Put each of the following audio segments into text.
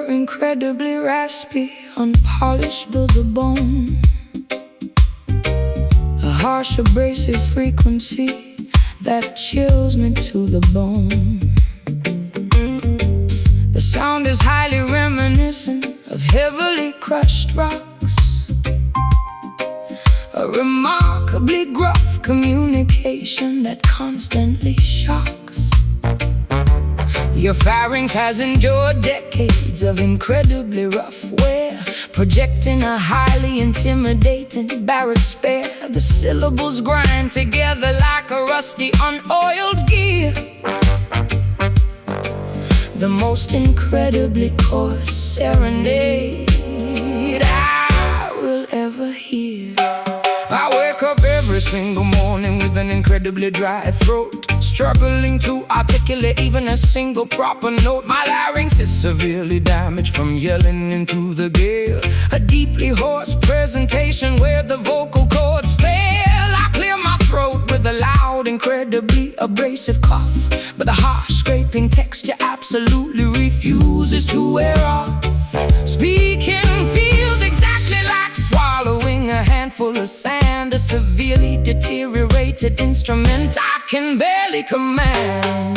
you're incredibly raspy, unpolished to the bone. A harsh, abrasive frequency that chills me to the bone. The sound is highly reminiscent of heavily crushed rocks. A remarkably gruff communication that constantly shocks. Your pharynx has endured decades of incredibly rough wear, projecting a highly intimidating barrage spare. The syllables grind together like a rusty, unoiled gear. The most incredibly coarse serenade I will ever hear. I wake up every single morning with an incredibly dry throat, struggling to articulate even a single proper note. My larynx is severely damaged from yelling into the gale. A deeply hoarse presentation where the vocal cords fail. I clear my throat with a loud, incredibly abrasive cough, but the harsh, scraping texture absolutely refuses to wear off. Speaking feels exactly like swallowing a handful of sand, a severely deteriorated instrument I can barely command.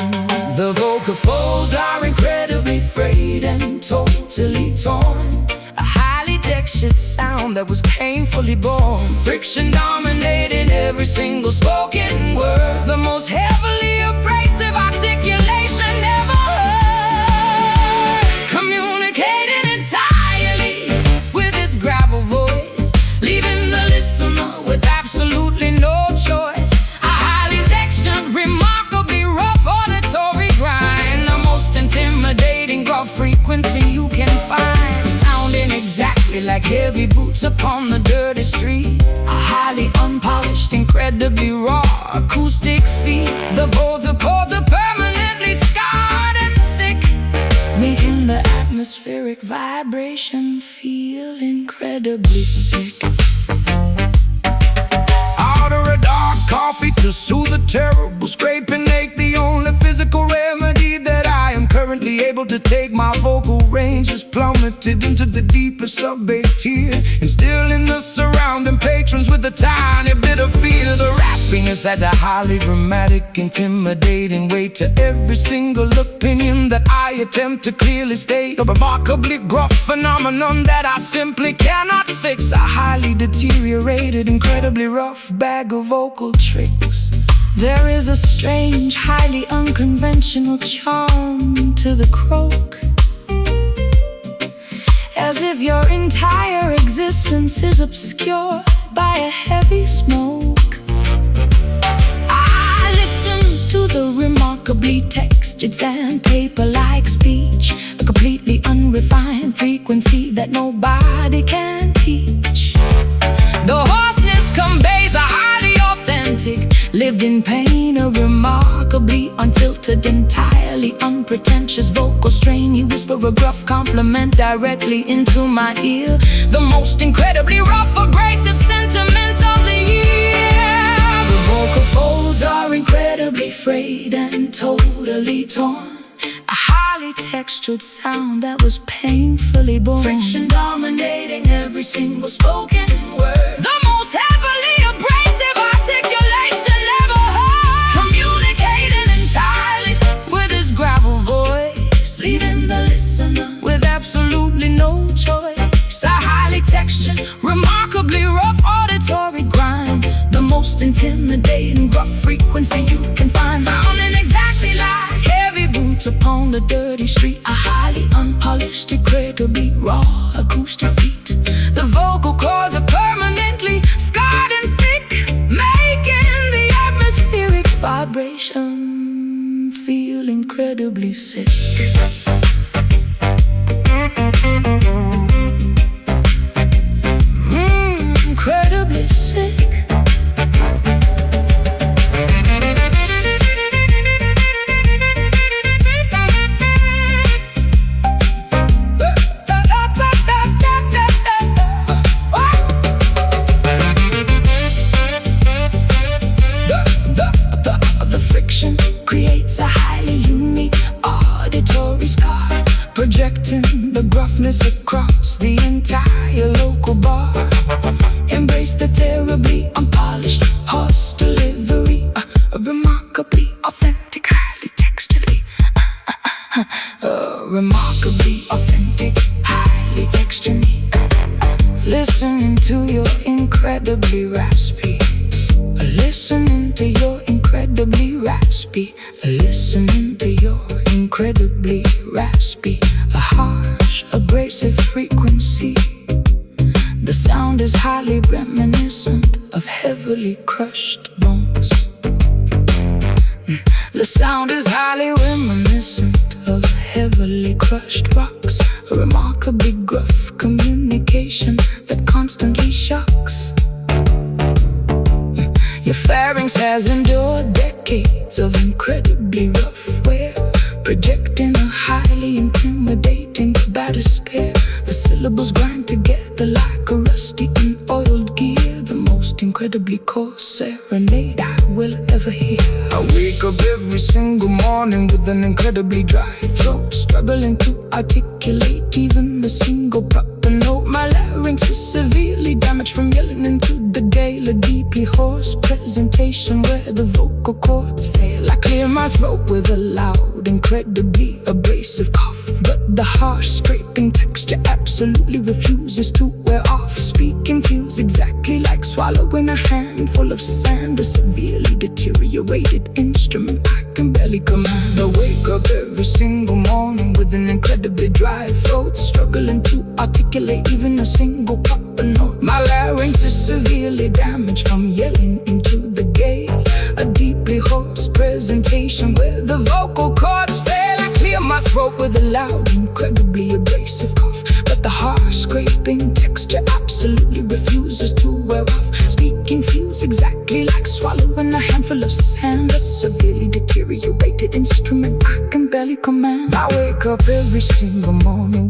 The vocal folds are incredibly frayed and totally torn. A highly textured sound that was painfully born. Friction dominating every single spoken word. The most heavily abrasive articulation ever heard. Communicating entirely with his gravel voice, leaving the listener with absolutely no choice. A highly textured, remarkably rough auditory grind. The most intimidating gruff frequency you can find, sounding exactly like heavy boots upon the dirty street. A highly unpolished, incredibly raw acoustic feat. The vocal cords are permanently scarred and thick, making the atmospheric vibration feel incredibly sick. Order a dark coffee to soothe a terrible scraping ache. The only physical remedy that I am currently able to take. My vocal range is plummeted into the deepest sub-bass tier, instilling the surrounding patrons with a tiny bit of fear. The raspiness adds a highly dramatic, intimidating weight to every single opinion that I attempt to clearly state. A remarkably gruff phenomenon that I simply cannot fix. A highly deteriorated, incredibly rough bag of vocal tricks. There is a strange, highly unconventional charm to the croak, as if your entire existence is obscured by a heavy smoke. I listen to the remarkably textured sandpaper-like speech, a completely unrefined frequency that nobody can teach. The hoarseness conveys a highly authentic, lived in pain, a remarkably unfiltered, entirely unpretentious vocal strain. You whisper a gruff compliment directly into my ear. The most incredibly rough, abrasive sentiment of the year. The vocal folds are incredibly frayed and totally torn. A highly textured sound that was painfully born. Friction dominating every single spoken word. The most heavily abrasive articulation ever heard. Communicating entirely with his gravel voice, leaving the listener with absolutely no choice. A highly textured, remarkably rough auditory grind. The most intimidating gruff frequency you can find, sounding exactly like heavy boots upon the dirty street. A highly unpolished, incredibly raw acoustic feat. The vocal cords are permanently scarred and thick, making the atmospheric vibration feel incredibly sick. Incredibly sick. The friction creates a highly unique auditory sky. gruffness across the entire local bar. Embrace the terribly unpolished horse delivery, remarkably authentic, highly texturally, remarkably authentic, highly texturally. Listening to your incredibly raspy, listening to your incredibly raspy, listening to your incredibly raspy, a harsh, abrasive frequency. The sound is highly reminiscent of heavily crushed bones. The sound is highly reminiscent of heavily crushed rocks, a remarkably gruff communication that constantly shocks. Your pharynx has endured decades of incredibly rough wear, projecting a highly intimidating bathysphere. The syllables grind together like a rusty and oiled gear, the most incredibly coarse serenade I will ever hear. I wake up every single morning with an incredibly dry throat, struggling to articulate even a single proper note. My larynx is severely damaged from yelling into the gale, a deeply hoarse presentation where the vocal cords fail. I clear my throat with a loud, incredibly abrasive cough, but the harsh scraping texture absolutely refuses to wear off. Speaking feels exactly like swallowing a handful of sand, a severely deteriorated instrument I can barely command. I wake up every single morning with an incredibly dry throat, struggling to articulate even a single proper note. My larynx is severely damaged from yelling into the gale, a deeply hoarse presentation where the vocal cords fail. I clear my throat with a loud, incredibly abrasive cough, but the harsh scraping texture absolutely refuses to wear off. Speaking feels exactly like swallowing a handful of sand, a severely deteriorated instrument I can barely command. I wake up every single morning.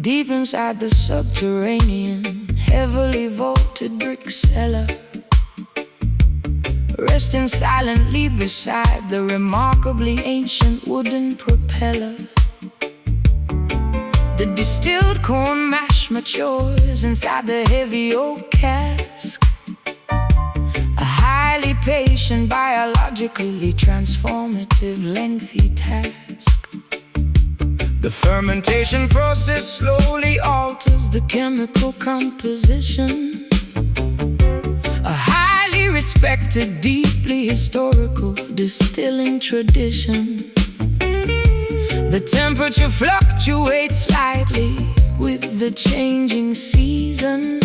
Deep inside the subterranean, heavily vaulted brick cellar, resting silently beside the remarkably ancient wooden propeller. The distilled corn mash matures inside the heavy oak cask, a highly patient, biologically transformative, lengthy task. The fermentation process slowly alters the chemical composition, a highly respected, deeply historical distilling tradition. The temperature fluctuates slightly with the changing season,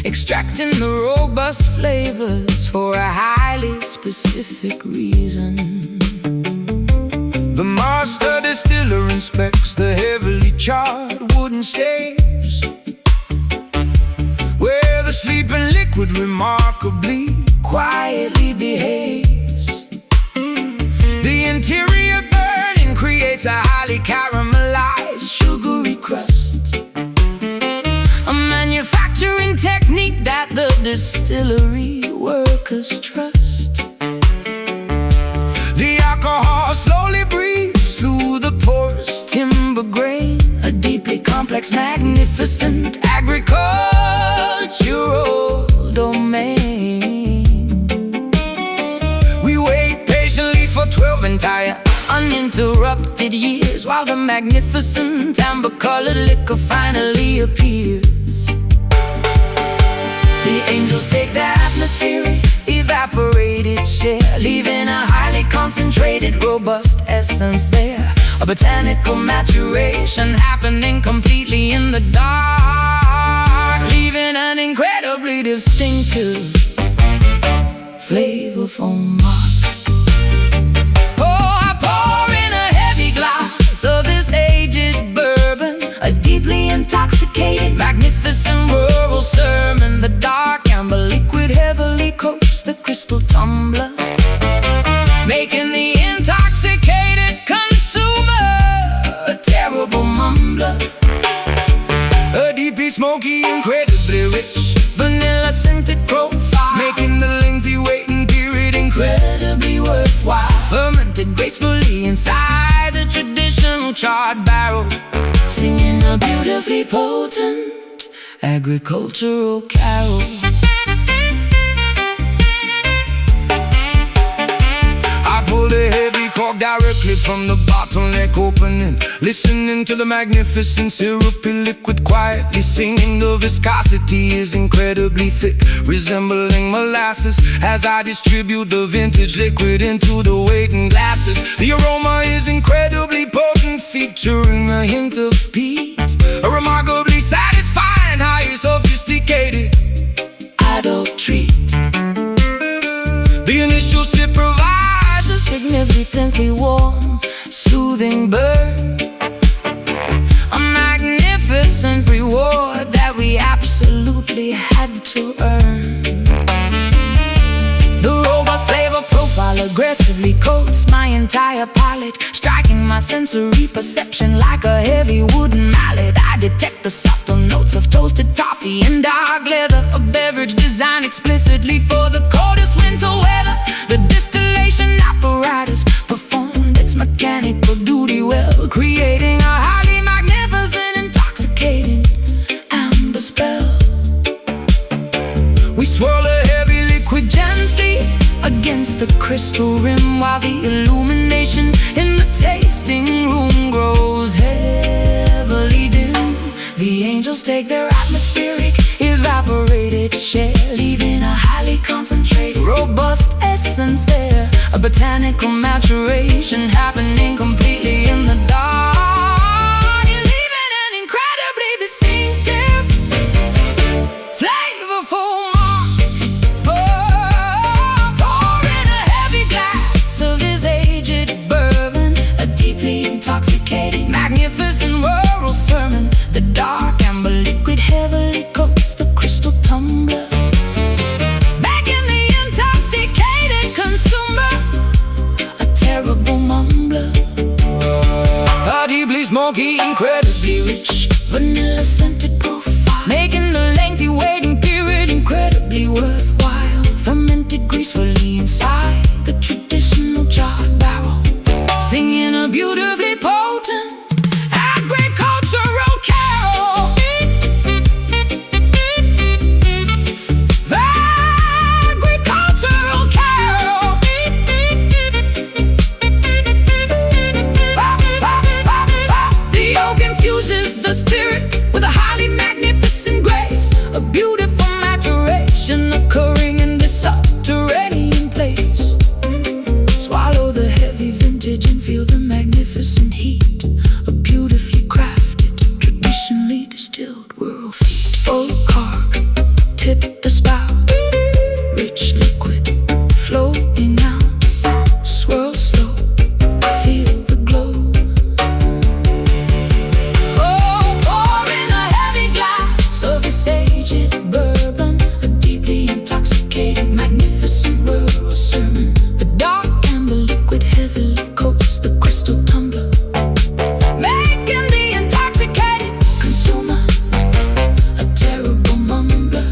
extracting the robust flavors for a highly specific reason. The master distiller inspects the heavily charred wooden staves, where the sleeping liquid remarkably quietly behaves. The interior burning creates a highly caramelized, sugary crust, a manufacturing technique that the distillery workers trust. The alcohol slowly breathes through the porous timber grain, a deeply complex, magnificent agricultural domain. We wait patiently for 12 entire uninterrupted years, while the magnificent amber-colored liquor finally appears. The angels take the atmospheric, evaporated share, leaving a highly concentrated, robust essence there. A botanical maturation happening completely in the dark, leaving an incredibly distinctive, flavorful mark. Oh, I pour in a heavy glass of this aged bourbon, a deeply intoxicating smoky, incredibly rich, vanilla scented profile, making the lengthy waiting period incredibly worthwhile. Fermented gracefully inside the traditional charred barrel, singing a beautifully potent agricultural carol. I pulled a heavy cork directly from the bottleneck opening, listening to the magnificent syrupy liquid quietly singing. The viscosity is incredibly thick, resembling molasses, as I distribute the vintage liquid into the waiting glasses. The aroma is incredibly potent, featuring a hint of peat, a remarkably satisfying, highly sophisticated adult treat. The initial sip provides a significantly warm, soothing burn, a magnificent reward that we absolutely had to earn. The robust flavor profile aggressively coats my entire palate, striking my sensory perception like a heavy wooden mallet. I detect the subtle notes of toasted toffee and dark leather, a beverage designed explicitly for the coldest winter weather. The distillation apparatus performed its mechanical duty well, creating a highly magnificent, intoxicating amber spell. We swirl a heavy liquid gently against the crystal rim, while the illumination in the tasting room grows heavily dim. The angels take their atmospheric, evaporated share, leaving a highly concentrated, robust essence there, a botanical maturation happening completely in the dark, leaving an incredibly distinctive, flavorful mark. Pour in a heavy glass of this aged bourbon, a deeply intoxicating, magnificent rural sermon. The dark amber liquid heavily coats the crystal tumbler, making the intoxicated consumer a terrible mumbler. A deeply smoky, incredibly rich, vanilla scented profile, making the lengthy waiting period incredibly worthwhile. Fermented gracefully inside the traditional charred barrel, singing a beautifully potent agricultural carol. The agricultural carol. The oak infuses the spirit with a highly magnificent grace, a beautiful maturation occurring in this subterranean place. Swallow the heavy vintage and feel the magnificent heat, a beautifully crafted, traditionally distilled world feat. Full carg, tip the spout, rich liquid flowing out, swirl slow, feel the glow. Oh, pour in a heavy glass of this aged bourbon, a deeply intoxicating, magnificent rural sermon. The dark amber liquid heavily coats the crystal tumbler, making the intoxicated consumer a terrible mumbler.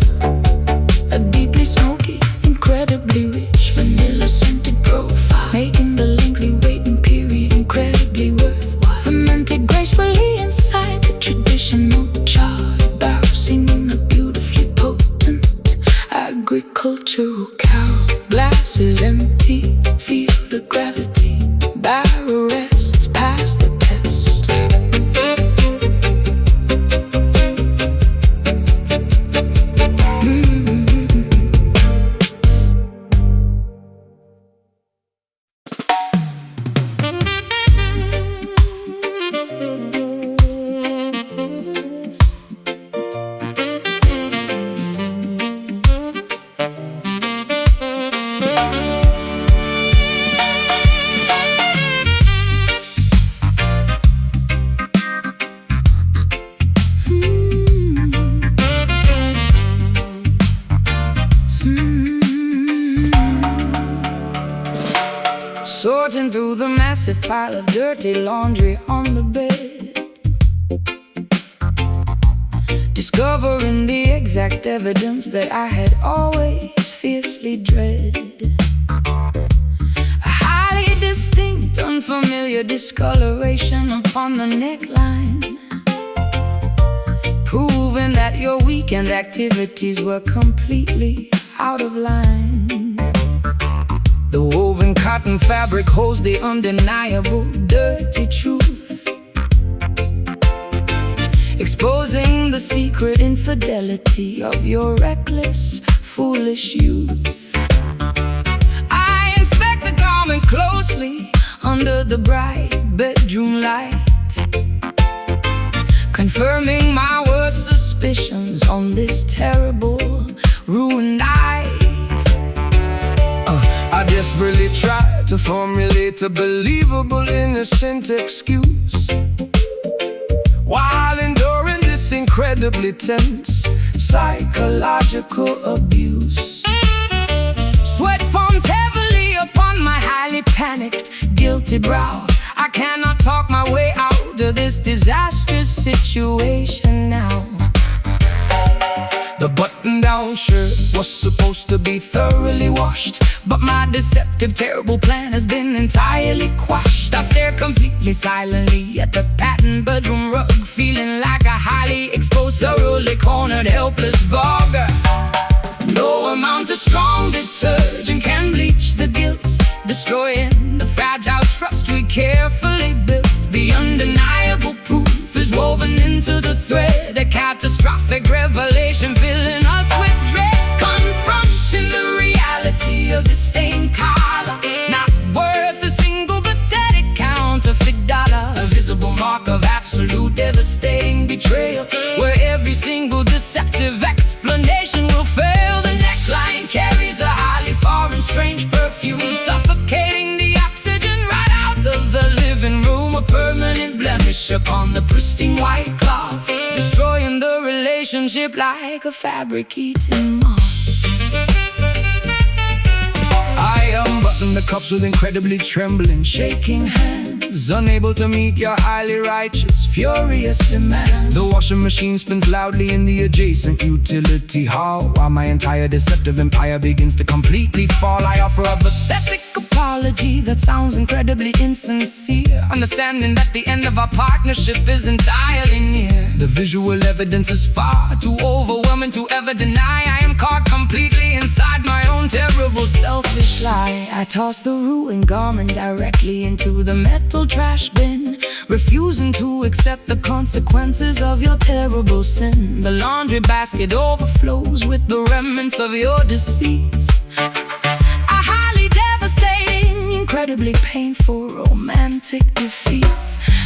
A deeply smoky, incredibly rich, vanilla scented profile, making the lengthy waiting period incredibly worthwhile. Fermented gracefully inside the traditional charred barrel, singing a beautifully potent agricultural carol. Glass is empty, feel the gravity, barrel rests past the test. Sorting through the massive pile of dirty laundry on the bed, discovering the exact evidence that I had always fiercely dreaded. A highly distinct, unfamiliar discoloration upon the neckline, proving that your weekend activities were completely out of line. The woven cotton fabric holds the undeniable dirty truth, exposing the secret infidelity of your reckless, foolish youth. I inspect the garment closely under the bright bedroom light, confirming my worst suspicions on this terrible, ruined night. I desperately try to formulate a believable, innocent excuse, while enduring this incredibly tense psychological abuse. Sweat forms heavily upon my highly panicked, guilty brow. I cannot talk my way out of this disastrous situation now. The button-down shirt was supposed to be thoroughly washed, but my deceptive, terrible plan has been entirely quashed. I stare completely silently at the patterned bedroom rug, feeling like a highly exposed, thoroughly cornered, helpless bug. No amount of strong detergent can bleach the guilt, destroying the fragile trust we carefully built. The undeniable proof is woven into the thread, a catastrophic revelation filling us with dread. Confronting the reality of this stained collar, not worth a single pathetic counterfeit dollar, a visible mark of absolute devastating betrayal, where every single deceptive explanation will fail. The neckline carries a highly foreign, strange perfume, suffocating the oxygen right out of the living room, a permanent blemish upon the pristine white cloth, destroying the relationship like a fabric-eating moth. I unbutton the cuffs with incredibly trembling, shaking hands, unable to meet your highly righteous, furious demand. The washing machine spins loudly in the adjacent utility hall, while my entire deceptive empire begins to completely fall. I offer a pathetic apology that sounds incredibly insincere, understanding that the end of our partnership is entirely near. The visual evidence is far too overwhelming to ever deny. I am caught completely inside my own terrible, selfish lie. I toss the ruined garment directly into the metal trash bin, refusing to accept the consequences of your terrible sin. The laundry basket overflows with the remnants of your deceits, a highly devastating, incredibly painful, romantic defeat.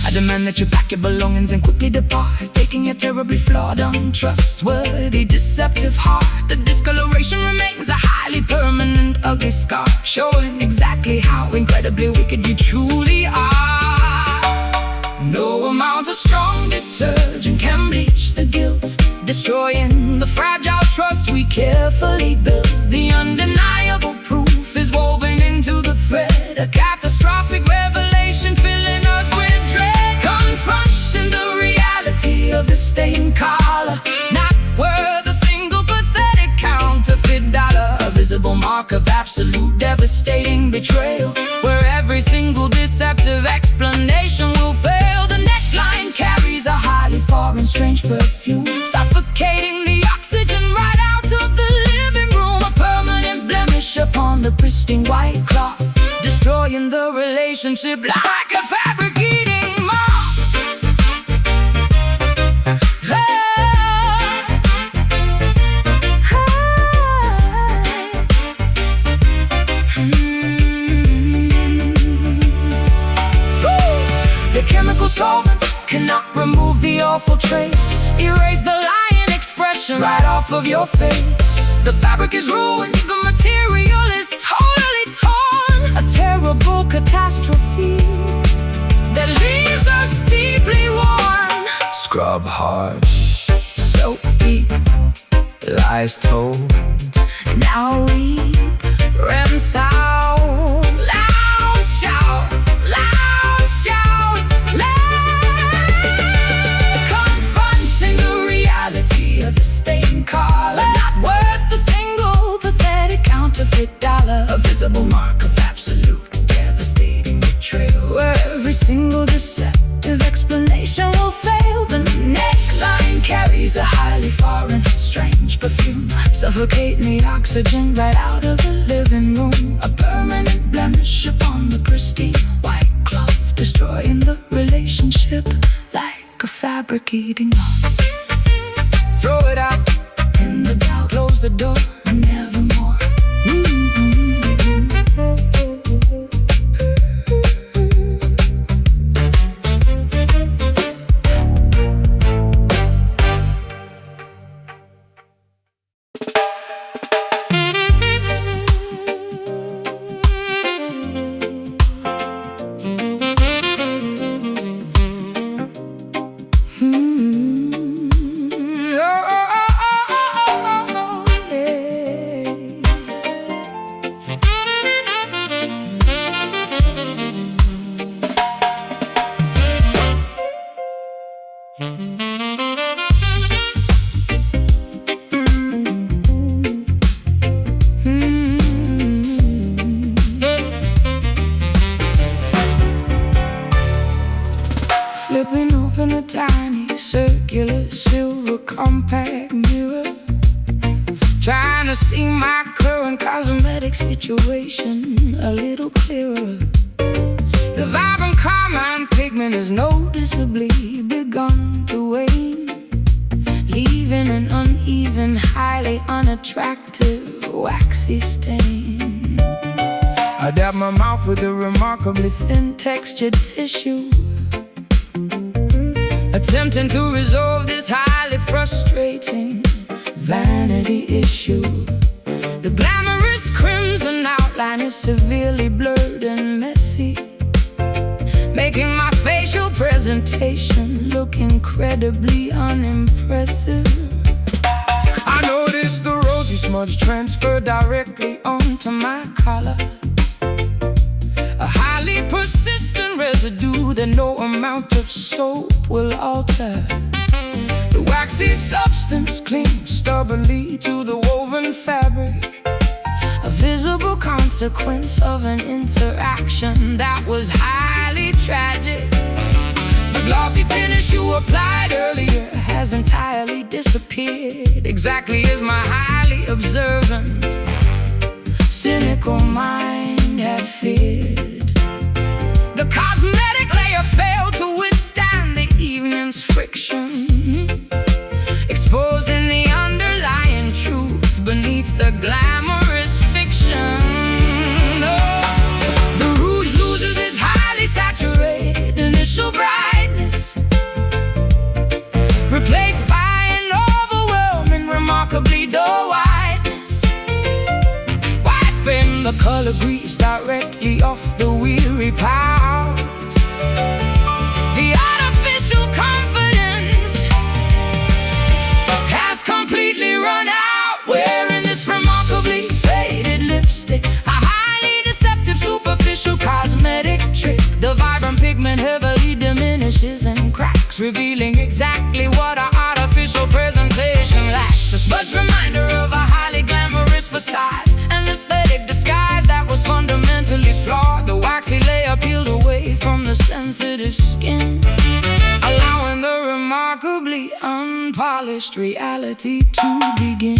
I demand that you pack your belongings and quickly depart, taking your terribly flawed, untrustworthy, deceptive heart. The discoloration remains a highly permanent, ugly scar, showing exactly how incredibly wicked you truly are. No amount of strong detergent can bleach the guilt, destroying the fragile trust we carefully built. The undeniable proof is woven into the thread, a catastrophic revelation filling us with dread. Confronting the reality of the stained collar, not worth a single pathetic counterfeit dollar, a visible mark of absolute devastating betrayal, where every single deceptive explanation will fail. The neckline carries a highly foreign, strange perfume, suffocating the oxygen right out of the living room, a permanent blemish upon the pristine white cloth, destroying the relationship like a fabric-eating moth. The chemical solvents cannot remove the awful trace, erase the lying expression right off of your face. The fabric is ruined, the material is totally torn, a terrible catastrophe that leaves us deeply worn. Scrub hard, soak deep, lies told, now weep, rinse out, loud shout, loud shout, loud. Confronting the reality suffocating the oxygen right out of the living room. A permanent blemish upon the pristine white cloth, destroying the relationship like a fabric eating off. Throw it out in the doubt, close the door, nevermore. Flipping open a tiny circular silver compact mirror, trying to see my current cosmetic situation a little clearer. The vibrant carmine pigment has noticeably begun to wane, leaving an uneven, highly unattractive, waxy stain. I dab my mouth with a remarkably thin textured tissue, attempting to resolve this highly frustrating vanity issue. The glamorous crimson outline is severely blurred and messy, making my facial presentation look incredibly unimpressive. I noticed the rosy smudge transferred directly onto my collar, a highly persistent residue that no amount of soap will alter. The waxy substance clings stubbornly to the woven fabric, a visible consequence of an interaction that was highly tragic. The glossy finish you applied earlier has entirely disappeared, exactly as my highly observant, cynical mind had feared. The cosmetic layer failed to withstand the evening's friction, exposing the underlying truth beneath the glamorous fiction. Oh, the rouge loses its highly saturated initial brightness, replaced by an overwhelming, remarkably dull whiteness, wiping the color grease directly off the weary pout. The artificial confidence has completely run out. Wearing this remarkably faded lipstick, a highly deceptive superficial cosmetic trick. The vibrant pigment heavily diminishes and cracks, revealing exactly what our artificial presentation lacks. A smudge reminder of a highly glamorous facade, an aesthetic disguise that was fundamentally flawed. The waxy layer peeled away from the sensitive skin, allowing the remarkably unpolished reality to begin.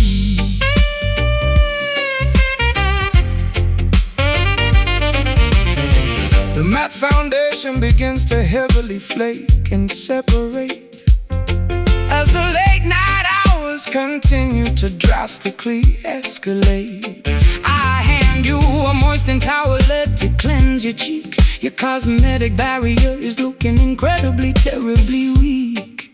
The matte foundation begins to heavily flake and separate as the late night hours continue to drastically escalate. I hand you a moistened towelette to cleanse your cheek. Your cosmetic barrier is looking incredibly, terribly weak.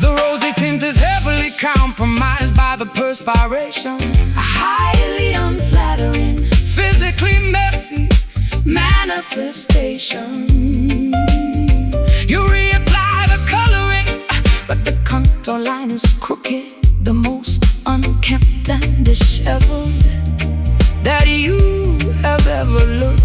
The rosy tint is heavily compromised by the perspiration, a highly unflattering, physically messy manifestation. You reapply the coloring, but the contour line is crooked, the most unkempt and disheveled that you have ever looked.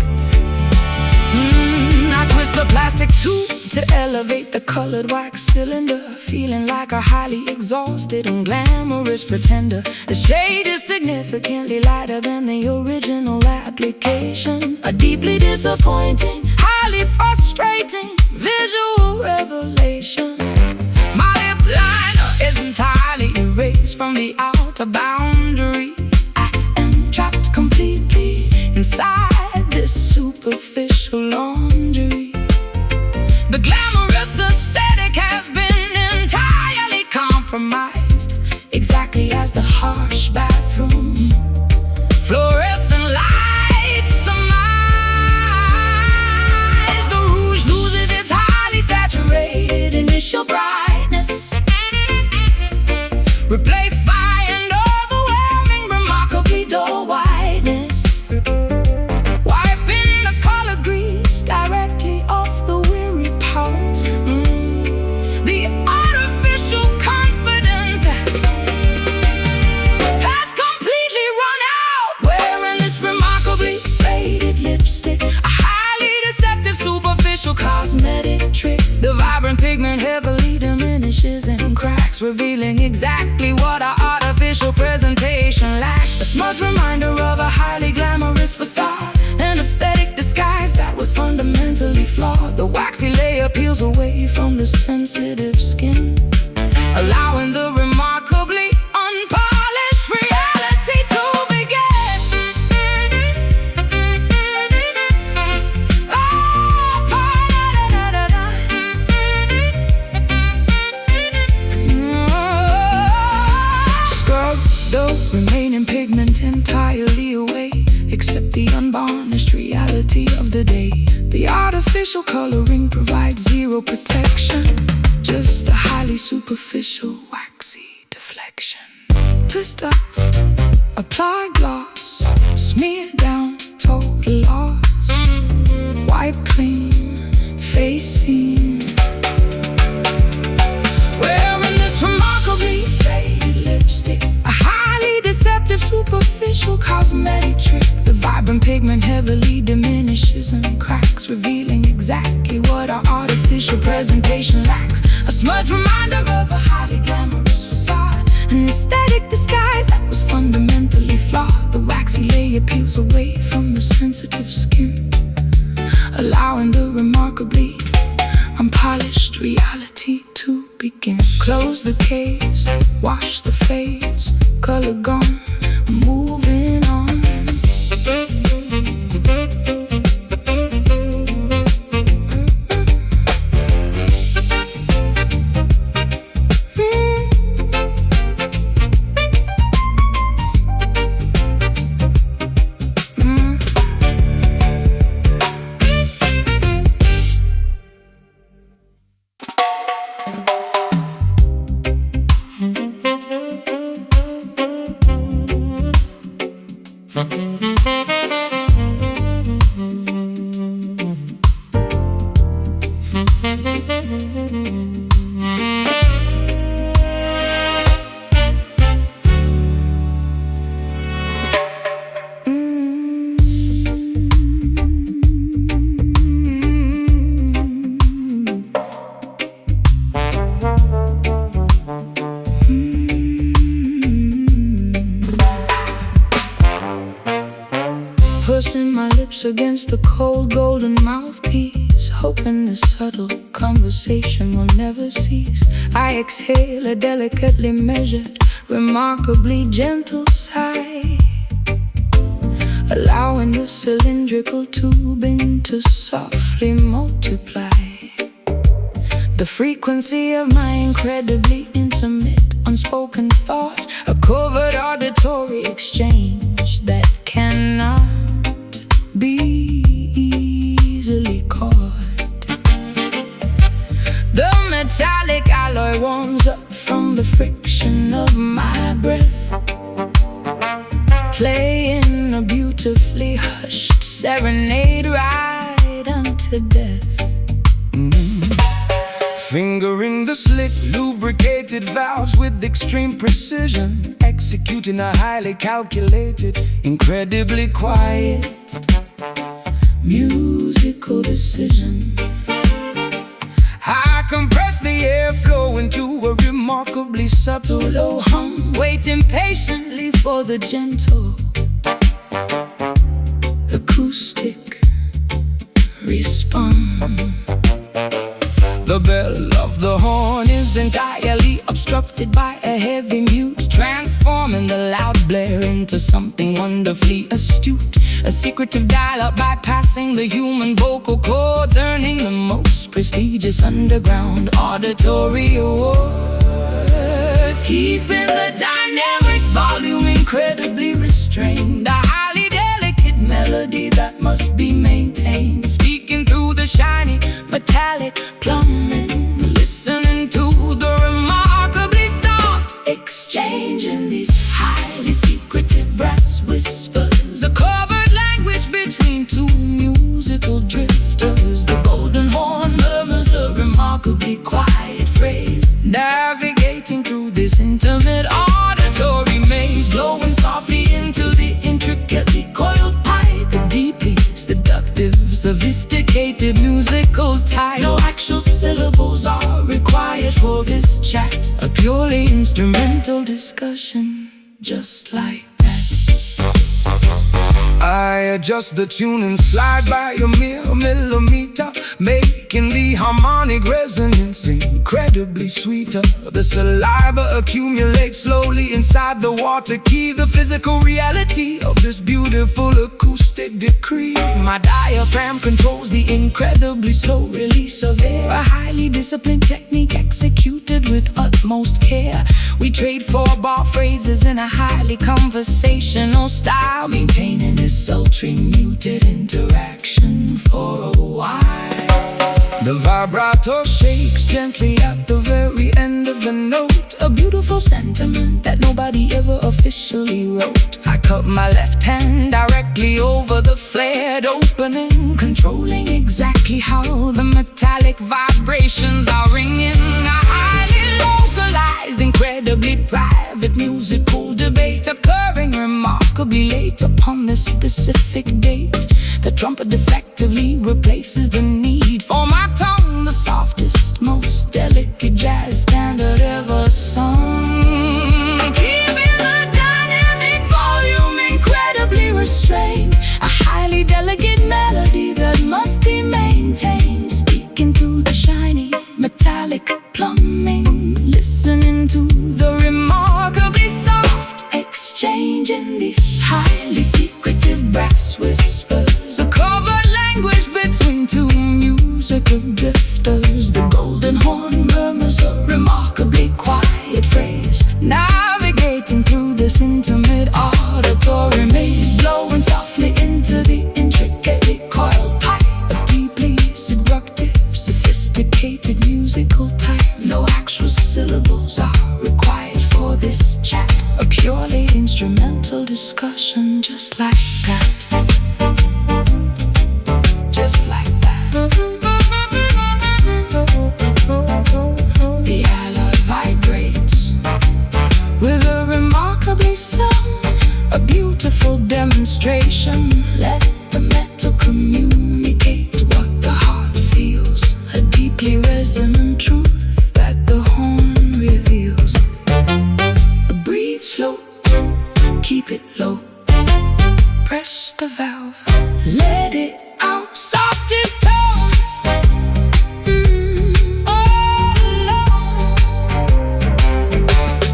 I twist the plastic tube to elevate the colored wax cylinder, feeling like a highly exhausted and glamorous pretender. The shade is significantly lighter than the original application, a deeply disappointing, highly frustrating visual revelation. My lip liner is entirely erased from the out a boundary. I am trapped completely inside this superficial laundry. The glamorous aesthetic has been entirely compromised, exactly as the harsh bathroom fluorescent lights surmise. The rouge loses its highly saturated initial brightness, replaced by an overwhelming, remarkably dull whiteness. Wiping the color grease directly off the weary pout. The artificial confidence has completely run out. Wearing this remarkably faded lipstick, a highly deceptive, superficial cosmetic trick. The vibrant pigment heavily diminishes and cracks, revealing exactly what our artificial presentation lacks. A smudge reminder of a highly glamorous facade, an aesthetic disguise that was fundamentally flawed. The waxy layer peels away from the sensitive skin, allowing the remarkably unpolished reality to begin. Scrub the remaining pigment entirely away, except the unvarnished reality of the day. The artificial coloring provides zero protection, just a highly superficial, waxy deflection. Twist up, apply gloss, smear down, total loss. Wipe clean, face seen. Wearing this remarkably faded lipstick, a highly deceptive, superficial cosmetic trick. The vibrant pigment heavily diminishes and cracks, revealing exactly what our artificial presentation lacks. A smudge reminder of a highly glamorous facade, an aesthetic disguise that was fundamentally flawed. The waxy layer peels away from the sensitive skin, allowing the remarkably unpolished reality to begin. Close the case, wash the face, color gone, moving on. Pushing my lips against the cold golden mouthpiece, hoping the subtle conversation will never cease. I exhale a delicately measured, remarkably gentle sigh, allowing the cylindrical tubing to softly multiply. The frequency of my incredibly intimate, unspoken thoughts, a covert auditory exchange that cannot be easily caught. The metallic alloy warms up from the friction of my breath, playing a beautifully hushed serenade right unto death. Fingering the slick, lubricated valves with extreme precision, executing a highly calculated, incredibly quiet musical decision. I compress the airflow into a remarkably subtle low hum, waiting patiently for the gentle acoustic response. The bell of the horn is entirely obstructed by a heavy mute, transforming the loud blare into something wonderfully astute. A secretive dial-up bypassing the human vocal cords, earning the most prestigious underground auditory awards. Keeping the dynamic volume incredibly restrained, a highly delicate melody that must be maintained. Speaking through the shiny metallic plumbing, listening to the remarkably soft exchange in these highly secretive brass whispers. A covert language between two musical drifters. The golden horn murmurs a remarkably quiet phrase, navigating through this intimate auditory maze, blowing softly into the intricately coiled pipe. A deeply seductive, sophisticated musical type. No actual syllables are required for this chat, a purely instrumental discussion, just like that. I adjust the tune and slide by a mere millimeter, making the harmonic resonance incredibly sweeter. The saliva accumulates slowly inside the water key, the physical reality of this beautiful acoustic decree. My diaphragm controls the incredibly slow release of air, a highly disciplined technique executed with utmost care. We trade four-bar phrases in a highly conversational style, maintaining this sultry muted interaction for a while. The vibrato shakes gently at the very end of the note, a beautiful sentiment that nobody ever officially wrote. I cup my left hand directly over the flared opening, controlling exactly how the metallic vibrations are ringing. A highly localized, incredibly private musical debate, occurring remarkably late upon this specific date. The trumpet effectively replaces the need for my tongue, the softest, most delicate jazz standard ever sung. Keeping the dynamic volume incredibly restrained, a highly delicate melody that must be maintained. Speaking through the shiny metallic plumbing, listening to the remarkably soft exchange in these highly secretive brass whispers. A covert language between two musical drifters. The golden horn murmurs a remarkably quiet phrase, navigating through this intimate auditory maze, blowing softly into the intricately coiled pipe. A deeply seductive, sophisticated musical type. No actual syllables are required for this chat, a purely instrumental discussion, just like that. Just like that. The alloy vibrates with a remarkably sung, a beautiful demonstration. Let the metal communicate what the heart feels, a deeply resonant truth that the horn reveals. Breathe slow, keep it low, press the valve, let it out, softest tone, all alone.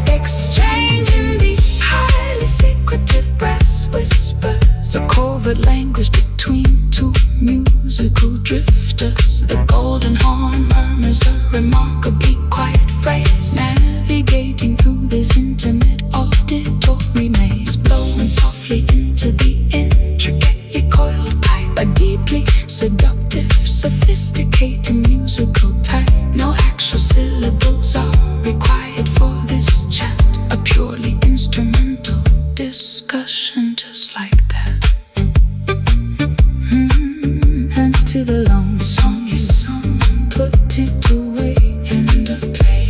Exchanging these highly secretive brass whispers, a covert language between two musical drifters. The golden horn murmurs a remarkably quiet phrase, navigating through this intimate auditory maze, blowing softly into the intricately coiled pipe. A deeply seductive, sophisticated musical type. No actual syllables are required for this chat, a purely instrumental discussion, just like that. And to the long song is sung, put it away in the play.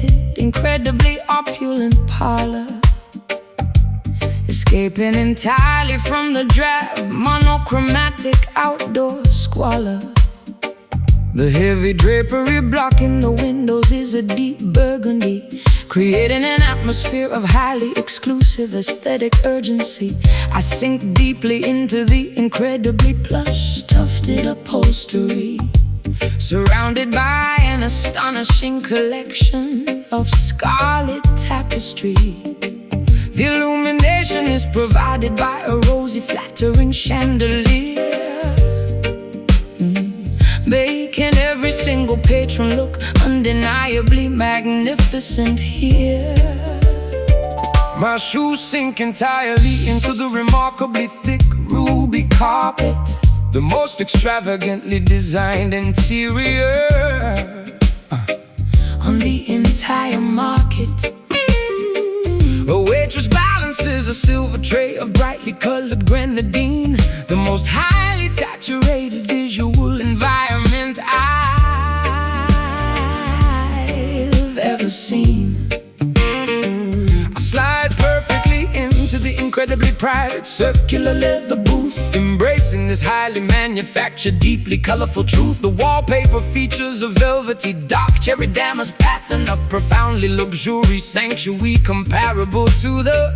curated, incredibly opulent parlor, escaping entirely from the drab, monochromatic outdoor squalor. The heavy drapery blocking the windows is a deep burgundy, creating an atmosphere of highly exclusive aesthetic urgency. I sink deeply into the incredibly plush, tufted upholstery, surrounded by an astonishing collection of scarlet tapestry. The illumination is provided by a rosy, flattering chandelier, making every single patron look undeniably magnificent here. My shoes sink entirely into the remarkably thick ruby carpet, the most extravagantly designed interior on the entire market. A waitress balances a silver tray of brightly colored grenadine, the most highly saturated visual environment I've ever seen. I slide perfectly into the incredibly private circular leather booth, embracing this highly manufactured, deeply colorful truth. The wallpaper features a velvety dark cherry damask pattern, a profoundly luxurious sanctuary comparable to the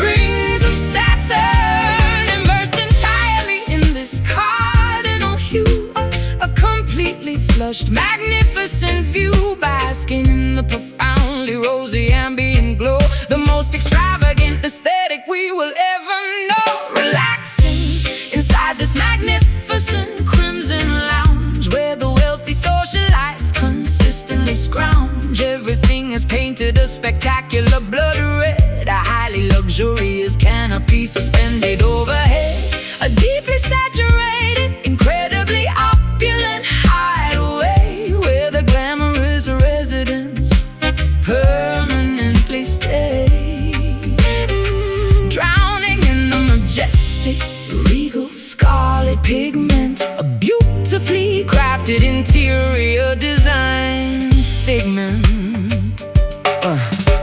rings of Saturn, immersed entirely in this cardinal hue. A completely flushed, magnificent view, basking in the profoundly rosy ambient glow. The most extravagant aesthetic we will ever know. Relaxing inside this magnificent crimson lounge, where the wealthy socialites consistently scrounge. Everything is painted a spectacular blood red, a highly luxurious canopy suspended overhead, a deeply saturated, incredibly opulent hideaway, where the glamorous residents permanently stay, drowning in the majestic, regal scarlet pigment, a beautifully crafted interior design figment.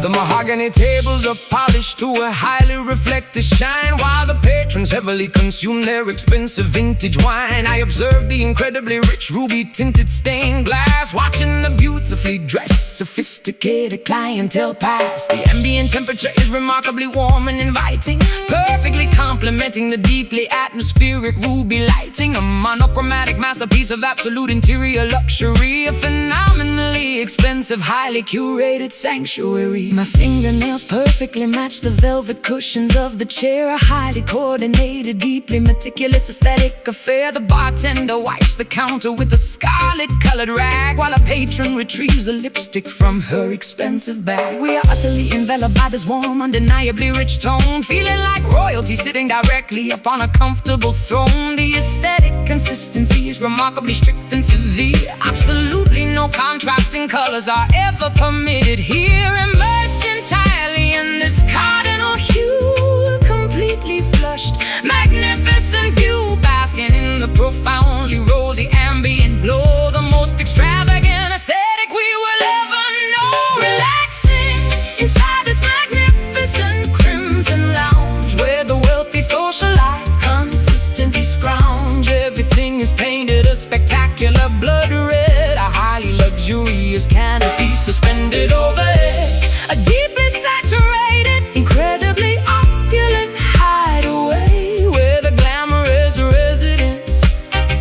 The mahogany tables are polished to a highly reflective shine, while the patrons heavily consume their expensive vintage wine. I observe the incredibly rich ruby-tinted stained glass, watching the beautifully dressed, sophisticated clientele pass. The ambient temperature is remarkably warm and inviting, perfectly complementing the deeply atmospheric ruby lighting. A monochromatic masterpiece of absolute interior luxury, a phenomenally expensive, highly curated sanctuary. My fingernails perfectly match the velvet cushions of the chair, a highly coordinated, deeply meticulous aesthetic affair. The bartender wipes the counter with a scarlet-colored rag, while a patron retrieves a lipstick from her expensive bag. We are utterly enveloped by this warm, undeniably rich tone, feeling like royalty sitting directly upon a comfortable throne. The aesthetic consistency is remarkably strict and severe. Absolutely no contrasting colors are ever permitted here. Immersed entirely in this cardinal hue, completely flushed, magnificent view, basking in the profoundly rosy ambient glow. The most extravagant aesthetic we will ever know. Relaxing inside this magnificent crimson lounge, where the wealthy socialites consistently scrounge. Everything is painted a spectacular blood red, a highly luxurious canopy suspended overhead, a deeply saturated, incredibly opulent hideaway, where the glamorous residents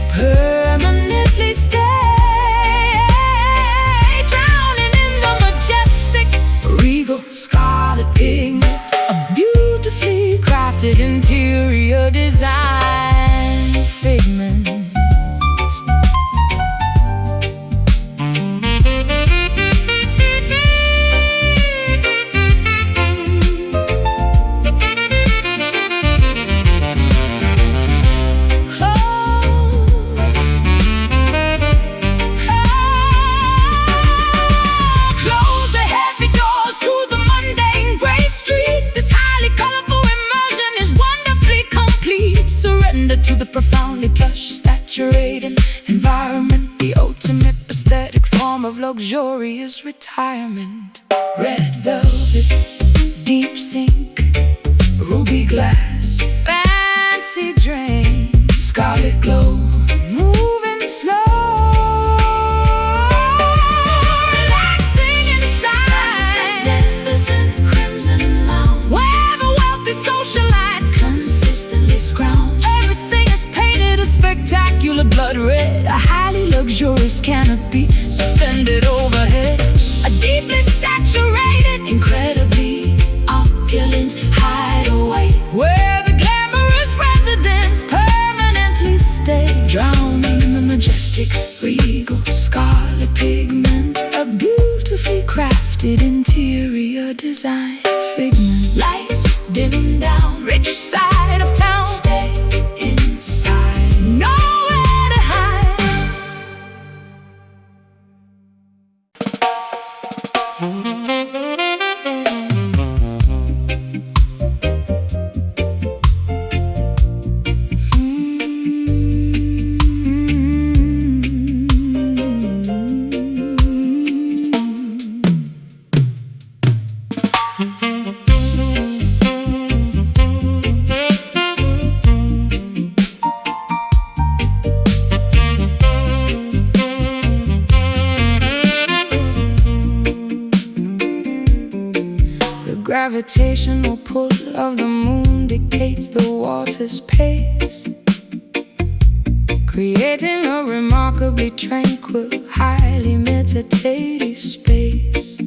permanently stay, drowning in the majestic, regal scarlet pigment, a beautifully crafted interior design figment. spacious retirement. Red velvet, deep sink, ruby glass, fancy drink, scarlet glow, moving slow, relaxing inside. Magnificent crimson lounge, where the wealthy socialites consistently scrounge. Everything is painted a spectacular blood red, a highly luxurious canopy suspended overhead, a deeply saturated, incredibly opulent hideaway, where the glamorous residents permanently stay, drowning the majestic, regal, scarlet pigment, a beautifully crafted interior design figment. Lights dim down, rich side of town, stay inside, nowhere to hide. Gravitational pull of the moon dictates the water's pace, creating a remarkably tranquil, highly meditative space.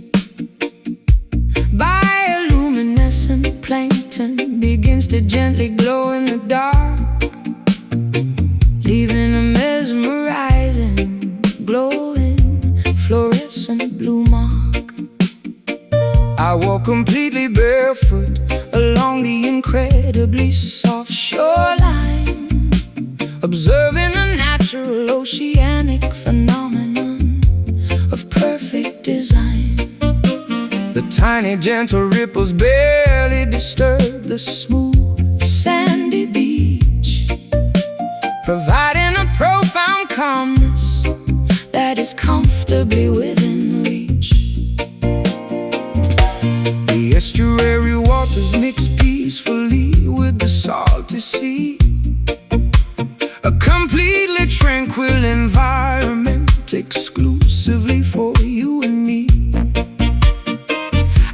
Bioluminescent plankton begins to gently glow in the dark, leaving a mesmerizing, glowing, fluorescent blue mark. I walk completely barefoot along the incredibly soft shoreline, observing a natural oceanic phenomenon of perfect design. The tiny gentle ripples barely disturb the smooth sandy beach, providing a profound calmness that is comfortably within reach. The estuary waters mix peacefully with the salty sea, a completely tranquil environment exclusively for you and me.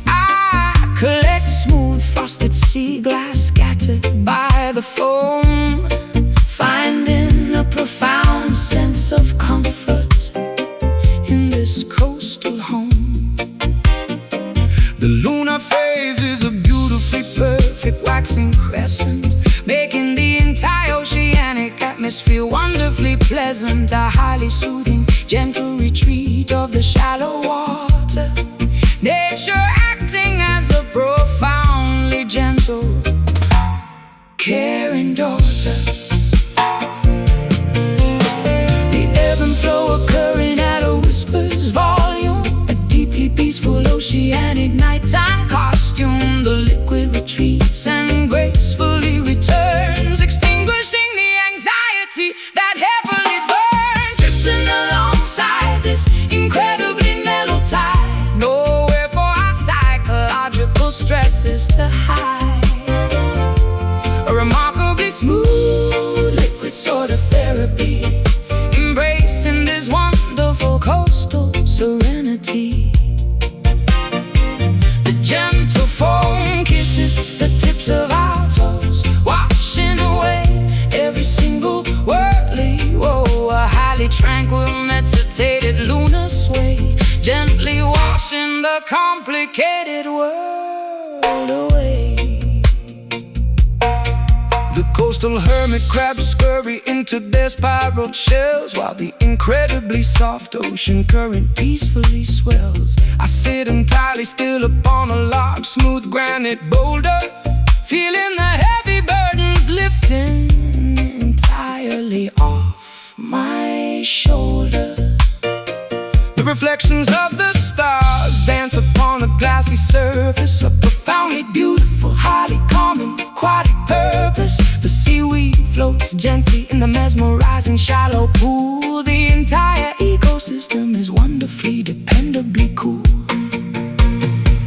I collect smooth frosted sea glass scattered by the foam, finding a profound sense of comfort in this coastal home. The lunar phase is a beautifully perfect waxing crescent, making the entire oceanic atmosphere wonderfully pleasant, a highly soothing, gentle retreat of the shallow water, nature acting as a profoundly gentle, caring daughter. The ebb and flow occurring at a whisper's volume, a deeply peaceful oceanic nighttime costume. The liquid retreats and gracefully returns, extinguishing the anxiety that heavily burns, drifting alongside this incredibly mellow tide. Nowhere for our psychological stresses to hide. A remarkably smooth liquid sort of therapy, embracing this wonderful coastal serenity. The gentle foam kisses the tips of our toes, washing away every single worldly woe. A highly tranquil, meditated lunar sway, gently washing the complicated world away. The coastal hermit crabs scurry into their spiral shells, while the incredibly soft ocean current peacefully swells. I sit entirely still upon a large smooth granite boulder, feeling the heavy burdens lifting entirely off my shoulder. The reflections of the stars dance upon a glassy surface, a profoundly beautiful, highly calming, aquatic purpose. The seaweed floats gently in the mesmerizing shallow pool. The entire ecosystem is wonderfully, dependably cool.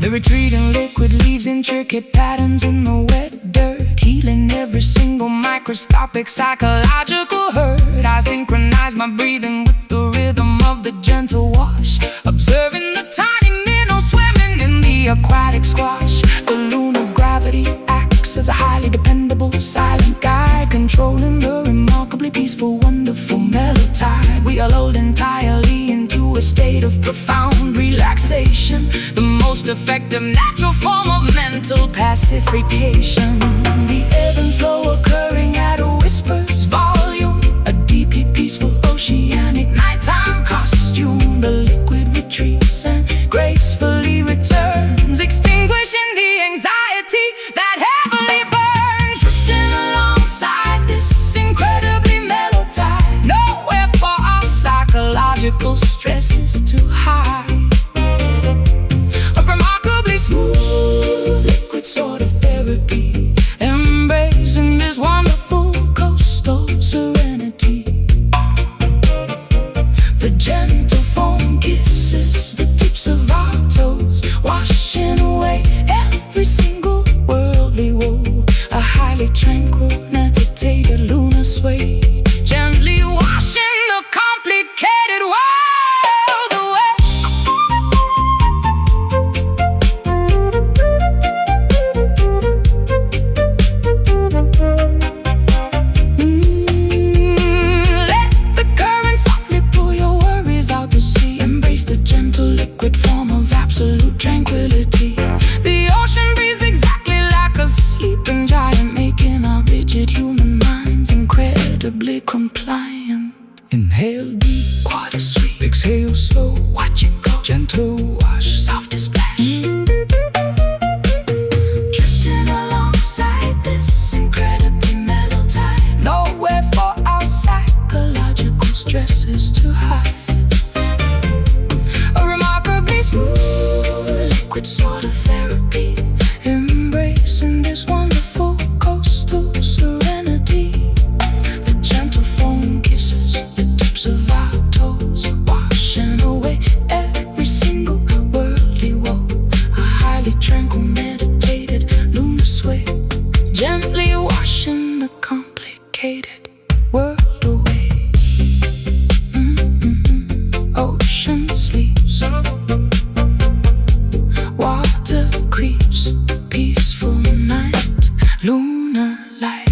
The retreating liquid leaves intricate patterns in the wet dirt, healing every single microscopic psychological hurt. I synchronize my breathing with the rhythm of the gentle wash, observing the tiny minnows swimming in the aquatic squash. The lunar gravity acts as a highly dependable silent guide, controlling the remarkably peaceful, wonderful melotide. We are lulled entirely into a state of profound relaxation, the most effective natural form of mental pacification. The ebb and flow occurring at a whisper's volume, a deeply peaceful oceanic nighttime costume. The liquid retreats and gracefully returns, extinguishing the anxiety that heavily burns. Drifting alongside this incredibly mellow tide, nowhere for our psychological stresses to hide. A remarkably smooth liquid sort of therapy, embracing this wonderful coastal serenity. The gentle foam kisses the tips of our toes, washing away every single worldly woe. A highly tranquil, meditated lunar sway, gently washing the complicated world away. Let the current softly pull your worries out to sea. Embrace the gentle liquid form of absolute tranquility. The ocean breathes exactly like a sleeping giant, making our rigid human minds incredibly compliant. Inhale deep, water sweet. Exhale slow, watch it go. Gentle wash, soft splash. Drifting alongside this incredibly mellow tide, nowhere for our psychological stresses to hide. A remarkably smooth liquid sort of therapy, embracing this wonderful coastal serenity. The gentle foam kisses the tips of our toes, washing away every single worldly woe. A highly tranquil, meditated lunar sway, gently washing the complicated world away. Ocean sleeps, water creeps, peaceful night, lunar light.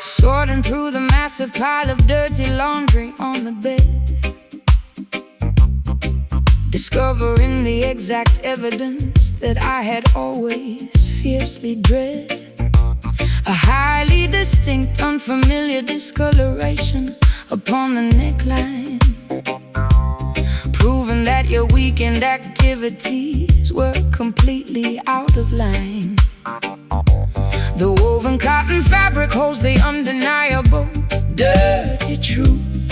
Sorting through the massive pile of dirty laundry on the bed, discovering the exact evidence that I had always fiercely dread. A highly distinct, unfamiliar discoloration upon the neckline, proving that your weekend activities were completely out of line. The woven cotton fabric holds the undeniable dirty truth,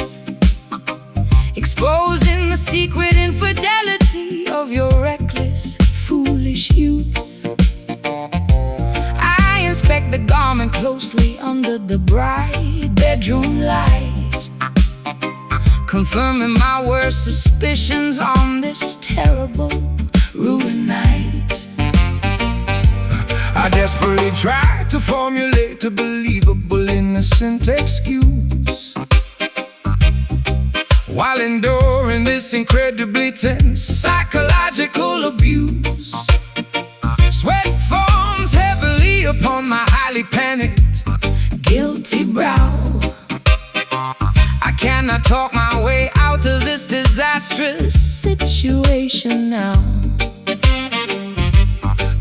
exposing the secret infidelity of your reckless, foolish youth. I inspect the garment closely under the bright bedroom light, confirming my worst suspicions on this terrible, ruined night. I desperately tried to formulate a believable, innocent excuse, while enduring this incredibly tense psychological abuse. Sweat forms heavily upon my highly panicked, guilty brow. I cannot talk my way out of this disastrous situation now.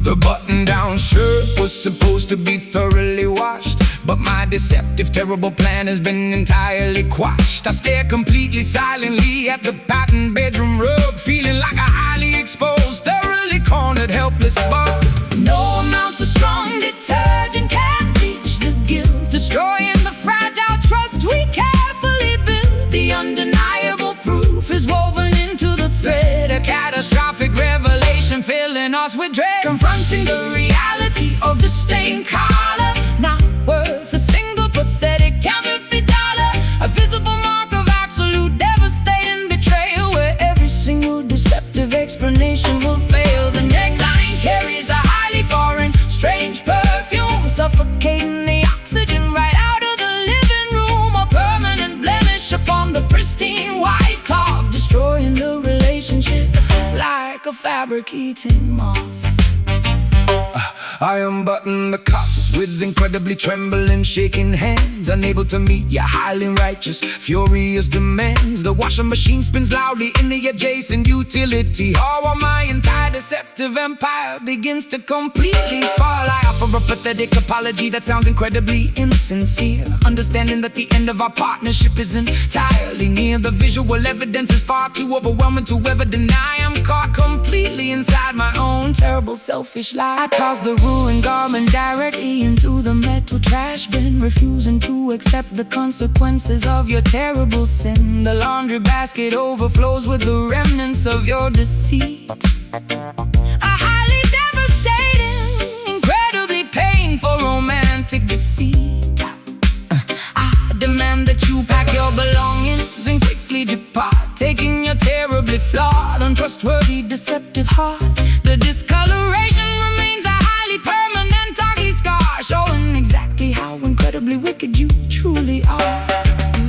The button-down shirt was supposed to be thoroughly washed, but my deceptive, terrible plan has been entirely quashed. I stare completely silently at the patterned bedroom rug, feeling like a highly exposed, thoroughly cornered, helpless bug. No amount of strong detergent can bleach the guilt, destroying the fragile trust we carefully built. The undeniable proof is woven into the thread, a catastrophic revelation filling us with dread. Confronting the reality of the stained collar, not worth a single pathetic counterfeit dollar. A visible mark of absolute devastating betrayal, where every single deceptive explanation will fail. The neckline carries a highly foreign, strange perfume, suffocating the oxygen right out of the living room. A permanent blemish upon the pristine white cloth, destroying the relationship like a fabric-eating moth. I unbutton the cuffs with incredibly trembling, shaking hands, unable to meet your highly righteous, furious demands. The washing machine spins loudly in the adjacent utility hall, while my entire deceptive empire begins to completely fall. I offer a pathetic apology that sounds incredibly insincere, understanding that the end of our partnership is entirely near. The visual evidence is far too overwhelming to ever deny. I'm caught completely inside my own terrible, selfish lie. I toss the ruined garment directly into the metal trash bin, refusing to accept the consequences of your terrible sin. The laundry basket overflows with the remnants of your deceit. A highly devastating, incredibly painful romantic defeat. I demand that you pack your belongings and quickly depart, taking your terribly flawed, untrustworthy, deceptive heart. The discoloration remains a highly permanent, ugly scar, showing exactly how incredibly wicked you truly are.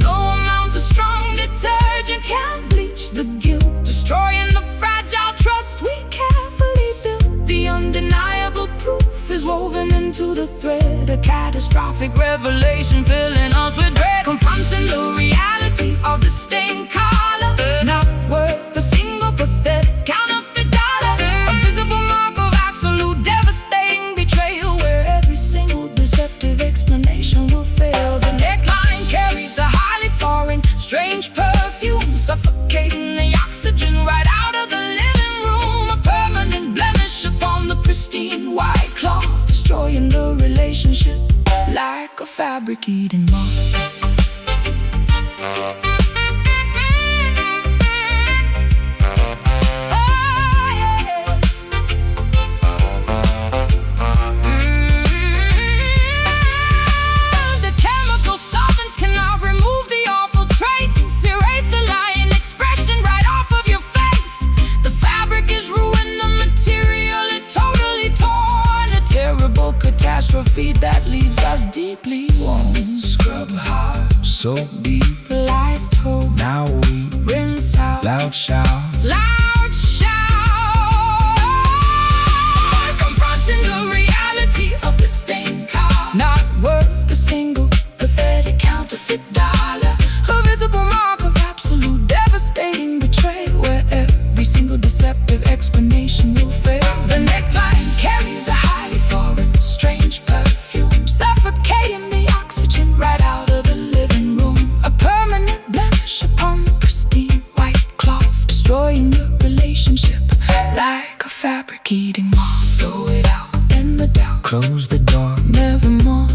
No amounts of strong detergent can bleach the guilt, destroying the fragile trust we carefully built. The undeniable proof is woven into the thread, a catastrophic revelation filling us with dread. Confronting the reality of the stained collar, not worth a single pathetic counterfeit dollar. A visible mark of absolute devastating betrayal, where every single deceptive explanation will fail. The neckline carries a highly foreign, strange perfume, suffocating the oxygen right out of the living room. A permanent blemish upon the pristine white cloth, destroying the relationship like a fabric-eating moth. Catastrophe that leaves us deeply worn. Scrub hard, so deep, lies told. now we Rinse out, loud shout. loud shout. Confronting the reality of the stained car, not worth a single pathetic counterfeit dollar. A visible mark of absolute devastating betrayal, where every single deceptive explanation will fail. The neckline carries a highly foreign, strange perfume, suffocating the oxygen right out of the living room. A permanent blemish upon the pristine white cloth, destroying the relationship like a fabric-eating moth. Throw it out in the dark, Close the door. nevermore.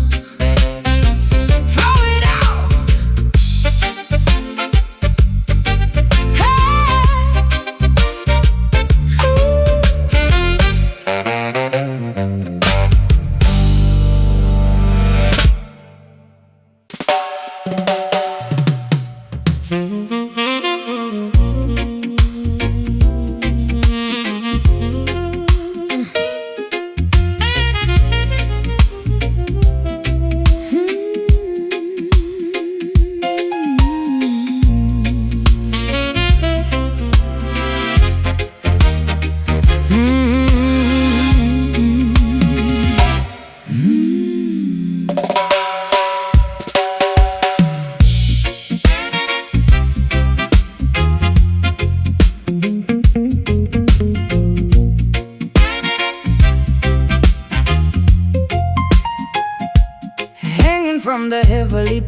Throw it out.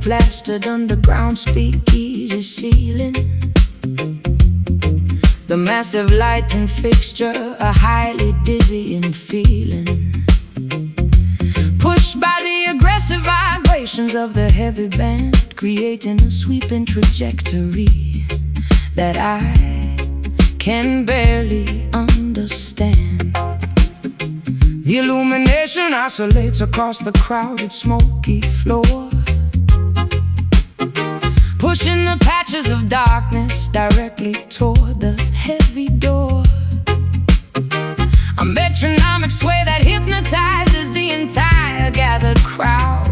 plastered underground speakeasy ceiling. The massive lighting fixture, a highly dizzying feeling, pushed by the aggressive vibrations of the heavy band, creating a sweeping trajectory that I can barely understand. The illumination oscillates across the crowded, smoky floor, pushing the patches of darkness directly toward the heavy door. A metronomic sway that hypnotizes the entire gathered crowd,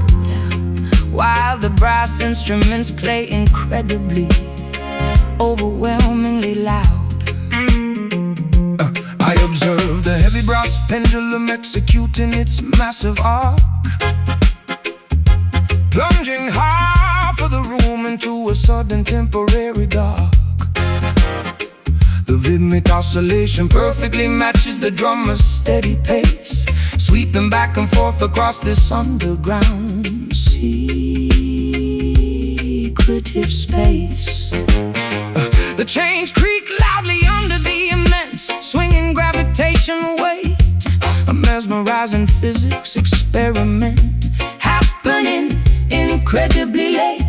while the brass instruments play incredibly, overwhelmingly loud. I observe the heavy brass pendulum executing its massive arc, plunging half of the room into a sudden temporary dark. The rhythmic oscillation perfectly matches the drummer's steady pace, sweeping back and forth across this underground secretive space. The chains creak loudly under the immense swinging gravitational weight, a mesmerizing physics experiment happening incredibly late.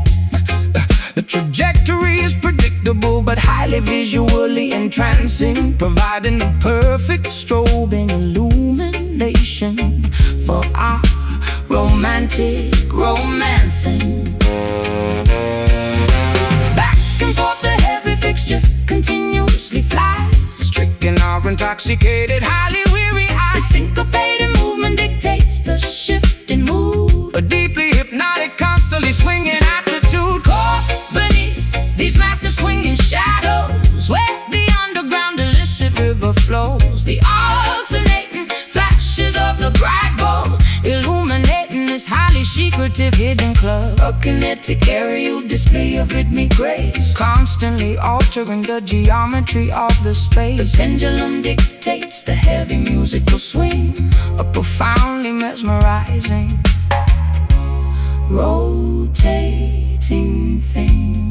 The trajectory is predictable but highly visually entrancing, providing the perfect strobing illumination for our romantic romancing. Back and forth the heavy fixture continuously flies, tricking our intoxicated, highly weary eyes. The syncopated movement dictates the shift in mood, a deeply hypnotic, constantly swinging attitude, caught beneath these massive swinging shadows, where the underground illicit river flows. The alternating flashes of the bright bulb illuminating this highly secretive hidden club, a kinetic aerial display of rhythmic grace, constantly altering the geometry of the space. The pendulum dictates the heavy musical swing, a profoundly mesmerizing, rotating thing.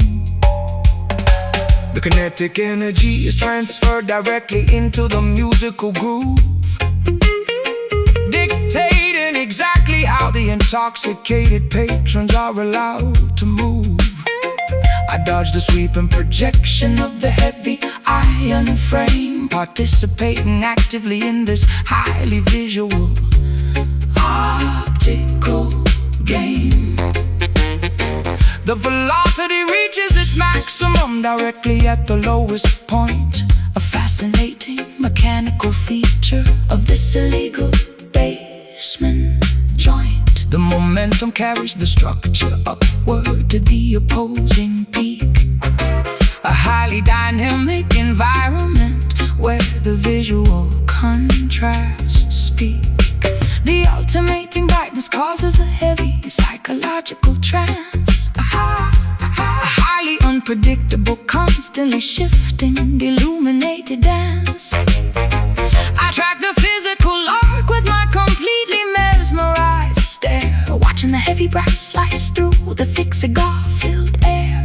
The kinetic energy is transferred directly into the musical groove, dictating exactly how the intoxicated patrons are allowed to move. I dodge the sweeping projection of the heavy iron frame, participating actively in this highly visual optical game. The velocity reaches its maximum directly at the lowest point, a fascinating mechanical feature of this illegal basement joint. The momentum carries the structure upward to the opposing peak, a highly dynamic environment where the visual contrasts speak. The alternating brightness causes a heavy psychological trance, a highly unpredictable, constantly shifting, illuminated dance. I track the physical arc with my completely mesmerized stare, watching the heavy brass slice through the thick cigar-filled air.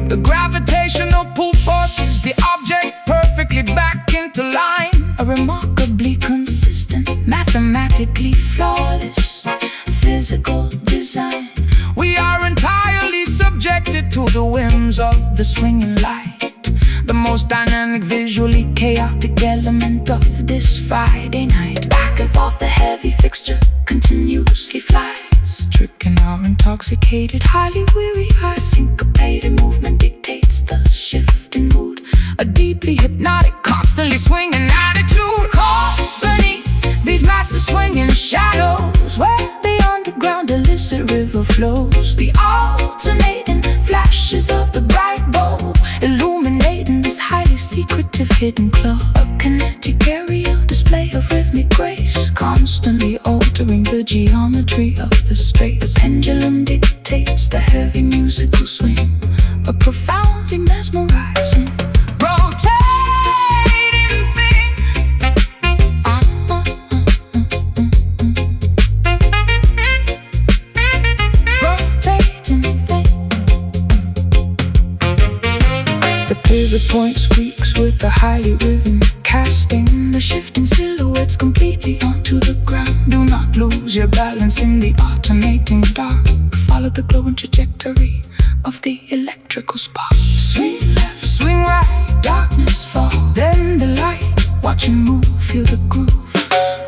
The gravitational pull forces the object perfectly back into line, a remarkably consistent, mathematically flawless physical design. We are entirely subjected to the whims of the swinging light, the most dynamic, visually chaotic element of this Friday night. Back and forth the heavy fixture continuously flies, tricking our intoxicated, highly weary eyes. Syncopated movement dictates the shift in mood, a deeply hypnotic, constantly swinging attitude, caught beneath these massive swinging shadows, where the underground illicit river flows. The alternating flashes of the bright bulb illuminating this highly secretive hidden club, a kinetic aerial display of rhythmic grace, constantly altering the geometry of the space. The pendulum dictates the heavy musical swing, a profoundly mesmerizing, rotating thing. Rotating. The pivot point squeaks with the highly rhythm, casting the shifting silhouettes completely onto the ground. Do not lose your balance in the alternating dark. Follow the glowing trajectory of the electrical spark. Swing left, swing right, darkness fall, then the light. Watch you move, feel the groove.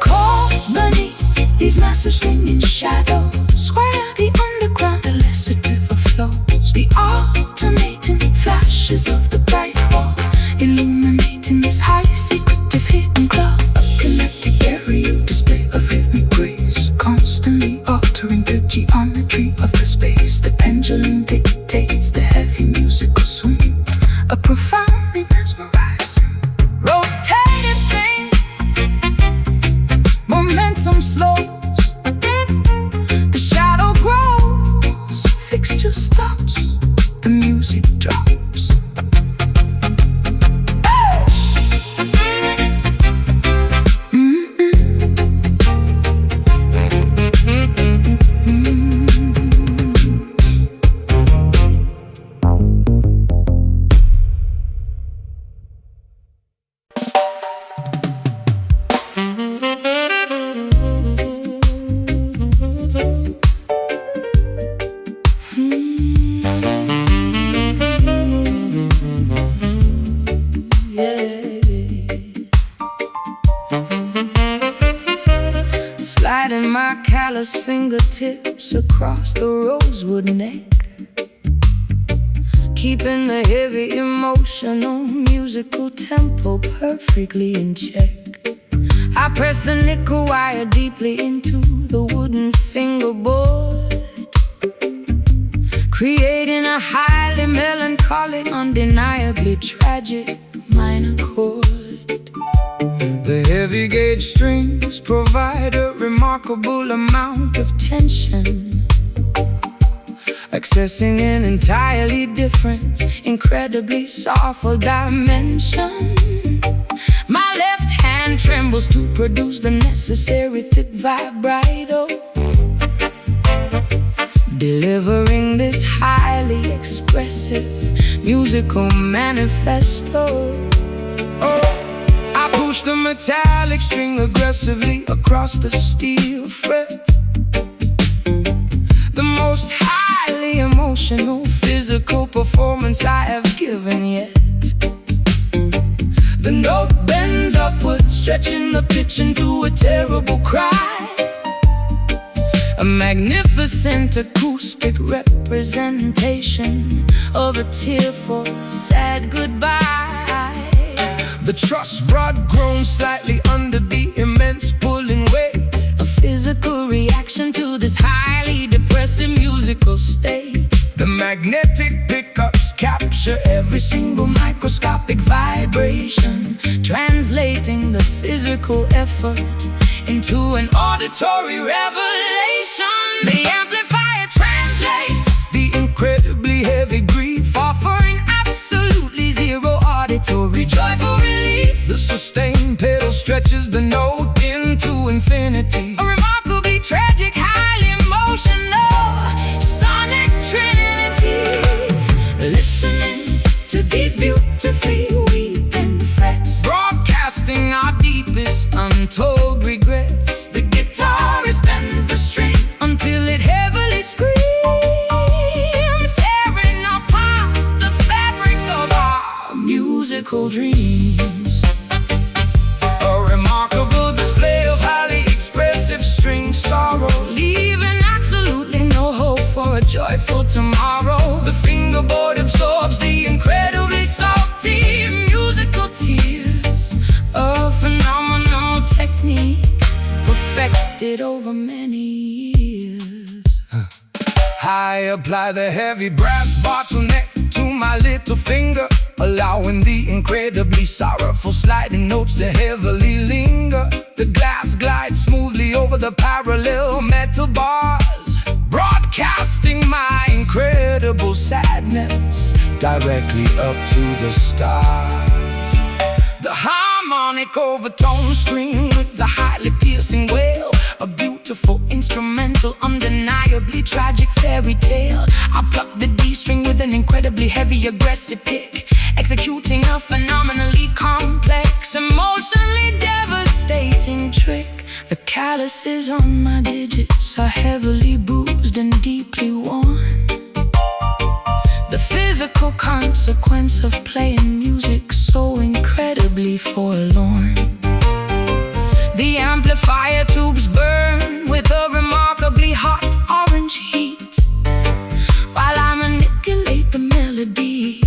Caught beneath these massive swinging shadows, where the underground illicit river flows. The alternating flashes of the bright ball, illuminating this highly secretive hidden club. A kinetic area display of rhythmic grace, constantly altering the geometry of the space. The pendulum dictates the heavy musical swing, a profoundly mesmerizing rotating thing. Momentum slows, the shadow grows, fixture stops, the music drops. Sliding my calloused fingertips across the rosewood neck, keeping the heavy emotional musical tempo perfectly in check. I press the nickel wire deeply into the wooden fingerboard, creating a highly melancholic, undeniably tragic minor chord. The heavy gauge strings provide a remarkable amount of tension, accessing an entirely different, incredibly soulful dimension. My left hand trembles to produce the necessary thick vibrato, delivering this highly expressive musical manifesto. I push the metallic string aggressively across the steel fret, the most highly emotional physical performance I have given yet. The note bends upwards, stretching the pitch into a terrible cry, a magnificent acoustic representation of a tearful, sad goodbye. The truss rod groans slightly under the immense pulling weight, a physical reaction to this highly depressive musical state. The magnetic pickups capture every single microscopic vibration, translating the physical effort into an auditory revelation. The amplifier translates the incredibly heavy grief, offering absolutely zero auditory joyful relief. The sustained pedal stretches the note into infinity, a remarkably tragic, highly emotional sonic trinity. Listening to these beautifully weeping frets, broadcasting our deepest untold regrets. The guitarist bends the string until it heavily screams, tearing apart the fabric of our musical dreams. A remarkable display of highly expressive string sorrow, leaving absolutely no hope for a joyful tomorrow. The fingerboard absorbs the incredibly salty musical tears, a phenomenal technique perfected over many years. I apply the heavy brass bottleneck to my little finger, allowing the incredibly sorrowful sliding notes to heavily linger. The glass glides smoothly over the parallel metal bars, broadcasting my incredible sadness directly up to the stars. The harmonic overtone scream with the highly piercing wail, a beautiful instrumental, undeniably tragic fairy tale. I pluck the D string with an incredibly heavy aggressive pick, executing a phenomenally complex, emotionally devastating trick. The calluses on my digits are heavily bruised and deeply worn. The physical consequence of playing music so incredibly forlorn. The amplifier tubes burn with a remarkably hot orange heat, while I manipulate the melody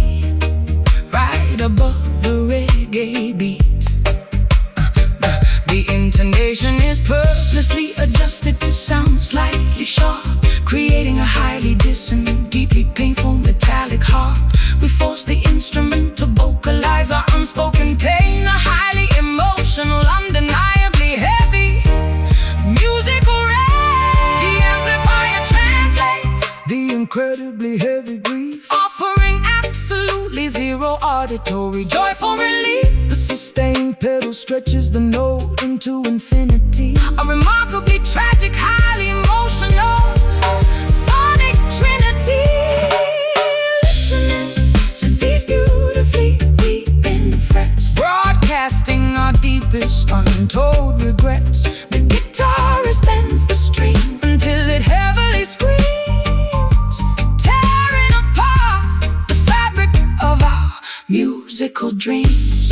right above the reggae beat. The intonation is purposely adjusted to sound slightly sharp, creating a highly dissonant, deeply painful metallic harp. We force the instrument to vocalize our unspoken pain, a highly emotional, undeniably heavy musical rage. The amplifier translates the incredibly heavy grief, offering absolutely zero auditory joyful relief. the sustained pedal stretches the note into infinity, A remarkably tragic, highly emotional sonic trinity. Listening to these beautifully weeping frets, broadcasting our deepest untold regrets. The guitarist bends the string until it heavily screams, tearing apart the fabric of our musical dreams.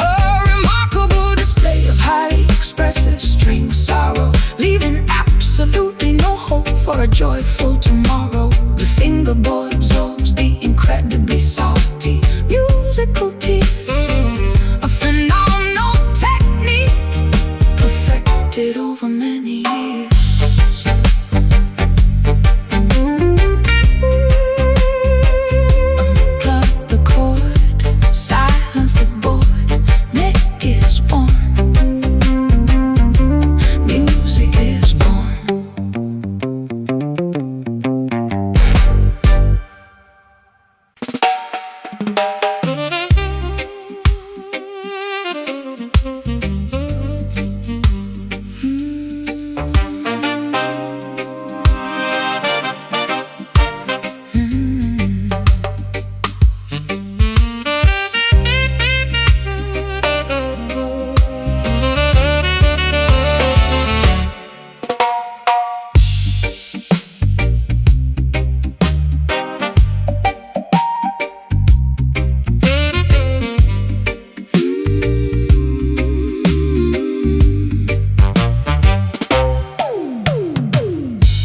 A remarkable display of highly expressive string sorrow, leaving absolutely no hope for a joyful tomorrow. The fingerboard absorbs the incredibly salty musical tears, a phenomenal technique perfected over many years. Unplug the cord, silence the board, neck is born, music is born.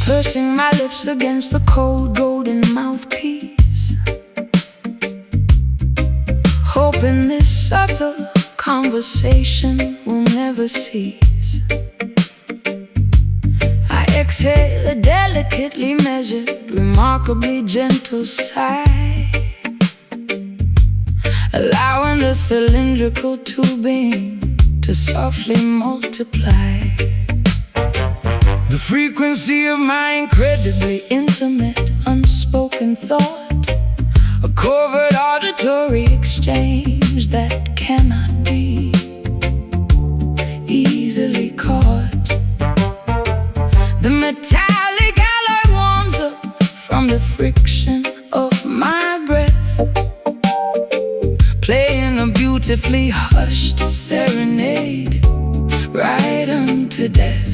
Pursing my lips against the cold golden mouthpiece, hoping this subtle conversation will never cease. I exhale a delicately measured, remarkably gentle sigh, allowing the cylindrical tubing to softly multiply. the frequency of my incredibly Intimate, unspoken thought, a covert auditory exchange that cannot be easily caught. The metallic alloy warms up from the friction of my breath, playing a beautifully hushed serenade right unto death.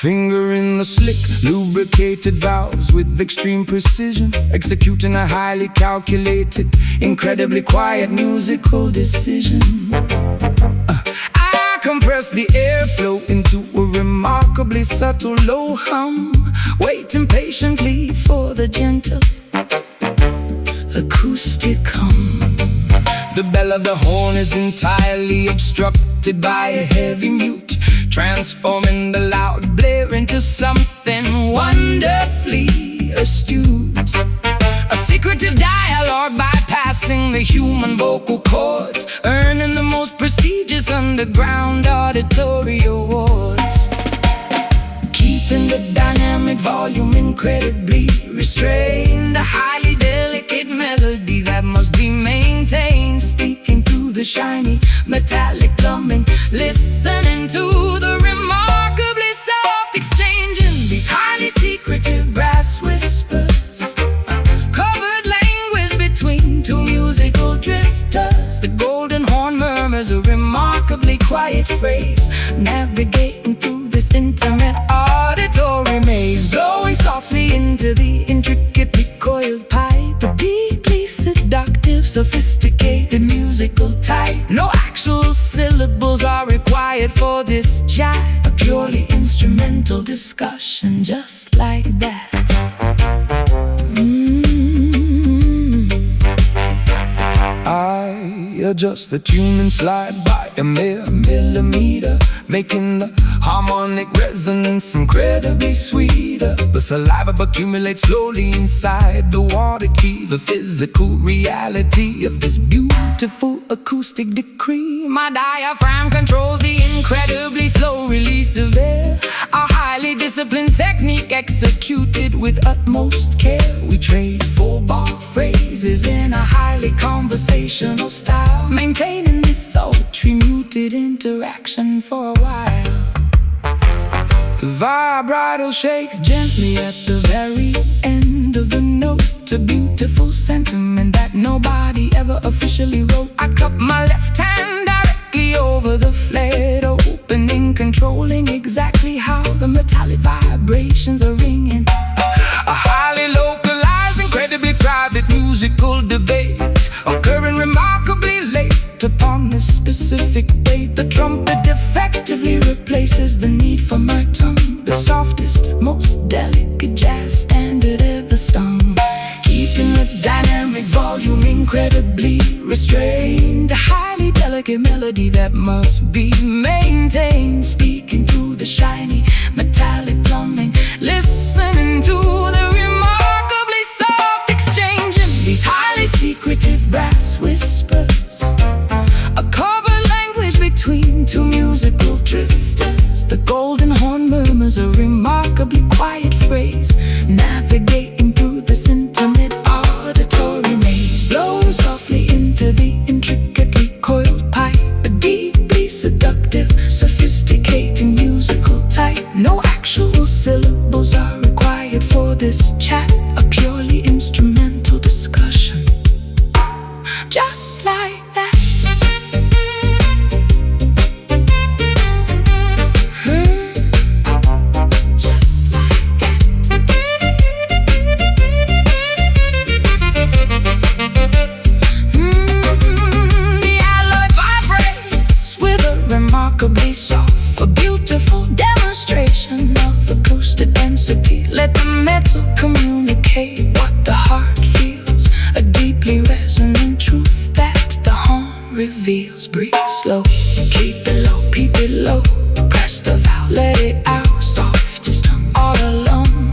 finger in the slick, lubricated valves with extreme precision, executing a highly calculated, incredibly quiet musical decision. I compress the airflow into a remarkably subtle low hum, waiting patiently for the gentle acoustic hum. The bell of the horn is entirely obstructed by a heavy mute, transforming the loud blare into something wonderfully astute. A secretive dialogue bypassing the human vocal cords, earning the most prestigious underground auditory awards. Keeping the dynamic volume incredibly restrained, a highly delicate melody that must be maintained, speaking through the shiny metallic plumbing, listening to the remarkably soft exchange in these highly secretive brass whispers, covered quiet phrase, navigating through this intimate auditory maze, blowing softly into the intricately coiled pipe, a deeply seductive, sophisticated musical type. No actual syllables are required for this chat, a purely instrumental discussion, just like that. I adjust the tune and slide by a mere millimeter, making the harmonic resonance incredibly sweeter. The saliva accumulates slowly inside the water key, the physical reality of this beautiful acoustic decree. My diaphragm controls the incredibly slow release of air, a highly disciplined technique executed with utmost care. We trade 4-bar Phrases in a highly conversational style, maintaining this sultry muted interaction for a while. The vibrato shakes Gently at the very end of the note, a beautiful sentiment that nobody ever officially wrote. I cup my left hand directly over the flared opening, controlling exactly how the metallic vibrations are ringing. A highly localized, incredibly private musical debate, occurring remarkably late upon this specific date. The trumpet effectively replaces the need for my tongue, the softest, most delicate jazz standard ever sung, keeping the dynamic volume incredibly restrained. A highly delicate melody that must be maintained, speaking through the shiny metallic plumbing, listening to the remarkably soft exchange in these highly secretive brass whispers, a covered language between two musical drifters. The golden horn murmurs a remarkably quiet phrase, navigating through this intimate auditory maze, blowing softly into the intricately coiled pipe, a deeply seductive, sophisticating musical type. No actual syllables are required for this chat, a purely instrumental discussion, just like that. Just like that. The alloy vibrates with a remarkably soft, a beautiful demonstration of acoustic density. Let the metal communicate what the heart feels, a deeply resonant truth that the horn reveals. Breathe slow, keep it low, peep it low, press the valve, let it out, softest tongue all alone,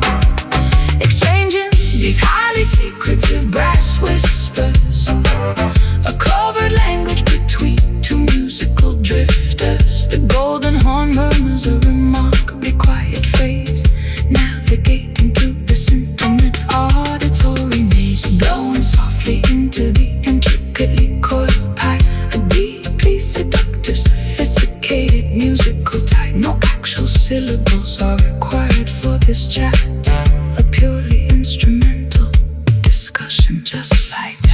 exchanging these highly secretive brass whispers, a covered language between two musical drifters. The golden horn murmurs a remarkably quiet phrase, navigating through this intimate auditory maze, blowing softly into the intricately coiled pipe, a deeply seductive, sophisticated musical type. No actual syllables are required for this chat, a purely instrumental discussion, just like that.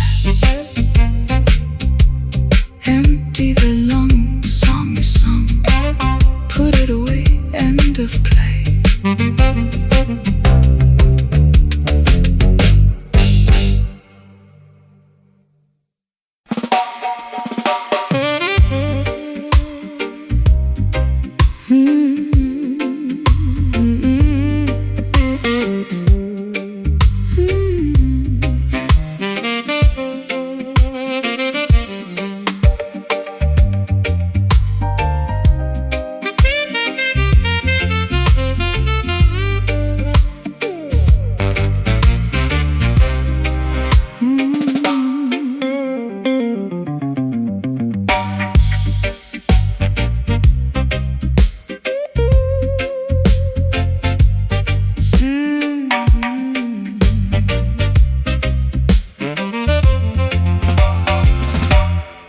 Empty the lungs, song is sung, put it away, end of play.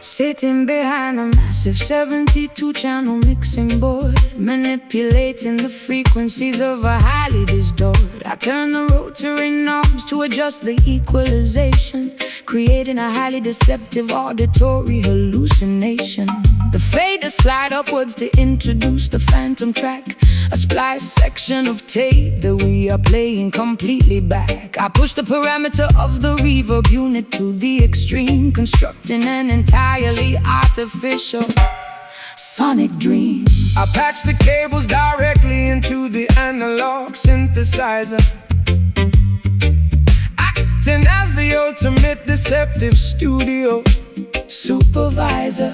Sitting behind a massive 72-channel mixing board, manipulating the frequencies of a highly distorted. I turn the rotary knobs to adjust the equalization, creating a highly deceptive auditory hallucination. The fader slide upwards to introduce the phantom track, a splice section of tape that we are playing completely back. I push the parameter of the reverb unit to the extreme, constructing an entirely artificial sonic dream. I patch the cables directly into the analog synthesizer, acting as the ultimate deceptive studio supervisor.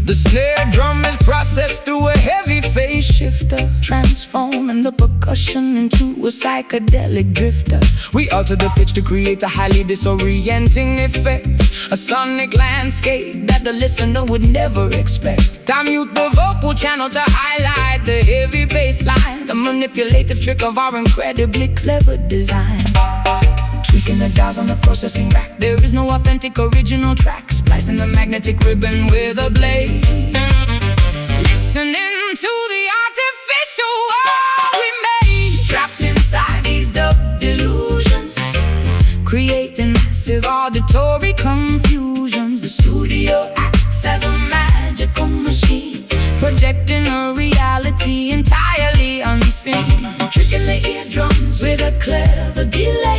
The snare drum is processed through a heavy phase shifter, transforming the percussion into a psychedelic drifter. We alter the pitch to create a highly disorienting effect, a sonic landscape that the listener would never expect. I mute the vocal channel to highlight the heavy bass line, the manipulative trick of our incredibly clever design. Tweaking the dials on the processing rack, there is no authentic original track, splicing the magnetic ribbon with a blade. Listening to the artificial world we made, trapped inside these dub delusions, creating massive auditory confusions. The studio acts as a magical machine, projecting a reality entirely unseen, tricking the eardrums with a clever delay,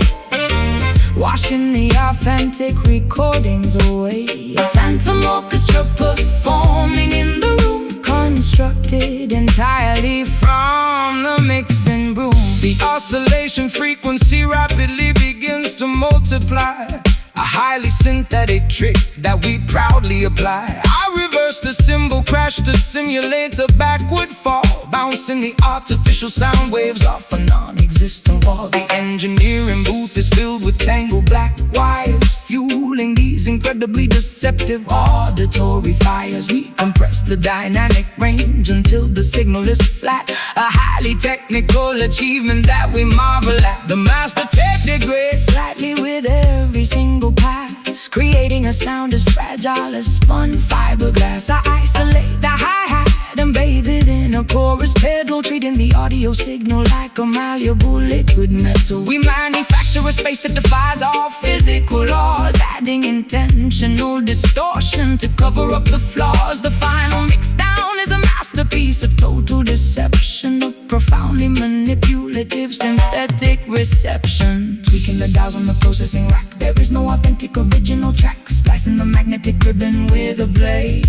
washing the authentic recordings away. A phantom orchestra performing in the room, constructed entirely from the mixing broom. The oscillation frequency rapidly begins to multiply, a highly synthetic trick that we proudly apply. I reverse the cymbal crash to simulate a backward fall, bouncing the artificial sound waves off a non-existent wall. The engineering booth is filled with tangled black wires, fueling these incredibly deceptive auditory fires. We compress the dynamic range until the signal is flat, a highly technical achievement that we marvel at. The master tape degrades slightly with every single pass, creating a sound as fragile as spun fiberglass. I isolate the hi-hat and bathe it in a chorus pedal, treating the audio signal like a malleable liquid metal. We manufacture a space that defies all physical laws, adding intentional distortion to cover up the flaws. The final mixdown is a masterpiece of total deception, of profoundly manipulative synthetic reception. Tweaking the dials on the processing rack, there is no authentic original track, splicing the magnetic ribbon with a blade.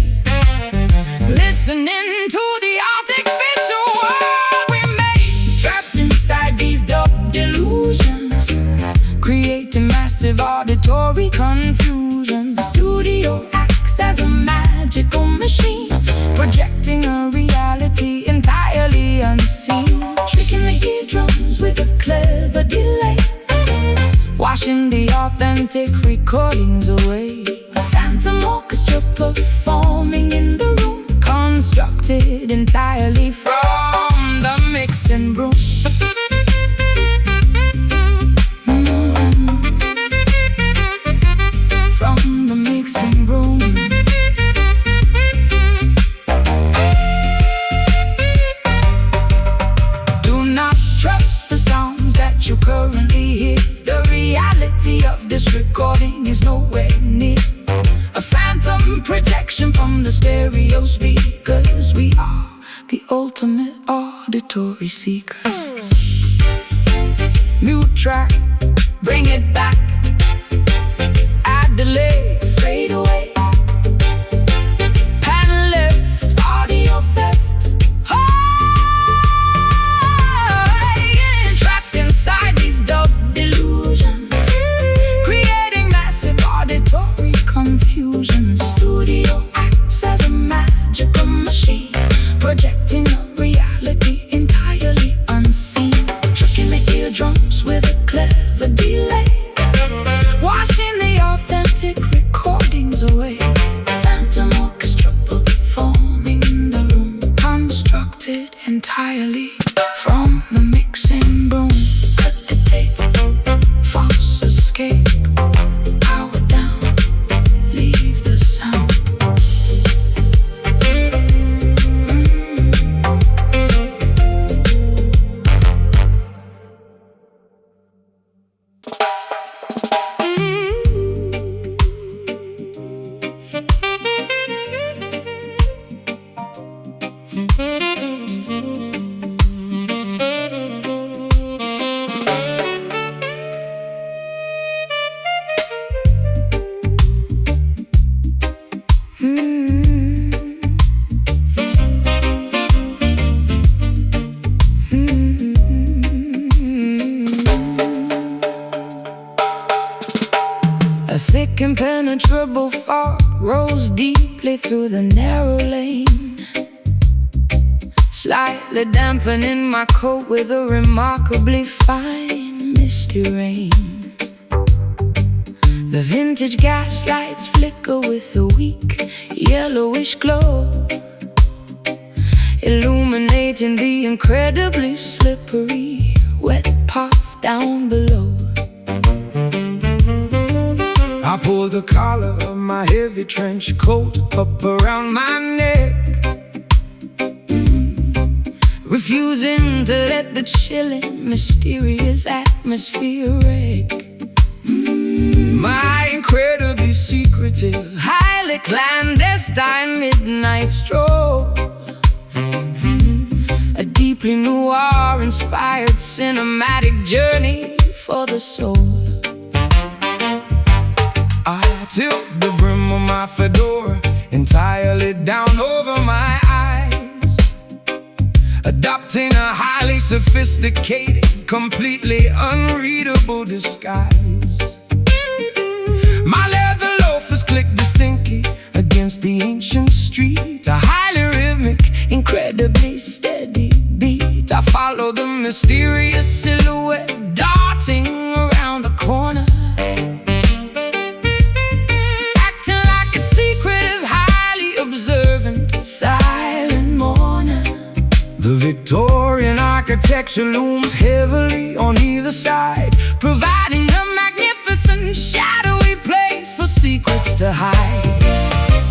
Listening to the artificial world we made, trapped inside these dub delusions, creating massive auditory confusions. The studio acts as a magical machine, projecting a reality entirely unseen, tricking the eardrums with a clever delay, washing the authentic recordings away. A phantom orchestra performing in the room, constructed entirely from the mixing broom. From the mixing broom. Do not trust the sounds that you currently hear. The reality of this recording is nowhere near a phantom projection from the stereo speakers. We are the ultimate auditory seekers. Mute track, bring it back, add delay, fade away, pan left, audio theft. Trapped inside these dub delusions, creating massive auditory confusions. Studio acts as a magical machine, projecting a reality entirely unseen, tricking the eardrums with a clever delay, thick impenetrable fog rose deeply through the narrow lane, slightly dampening my coat with a remarkably fine misty rain. The vintage gas lights flicker with a weak yellowish glow, illuminating the incredibly slippery wet path down below. I pull the collar of my heavy trench coat up around my neck, refusing to let the chilling, mysterious atmosphere wreck my incredibly secretive, highly clandestine midnight stroll. A deeply noir-inspired cinematic journey for the soul. I tilt the brim of my fedora entirely down over my eyes, adopting a highly sophisticated, completely unreadable disguise. My leather loafers click distinctly against the ancient street, a highly rhythmic, incredibly steady beat. I follow the mysterious silhouette darting around the corner, acting like a secretive, highly observant, silent mourner. The Victorian architecture looms heavily on either side, providing a magnificent, shadowy place for secrets to hide.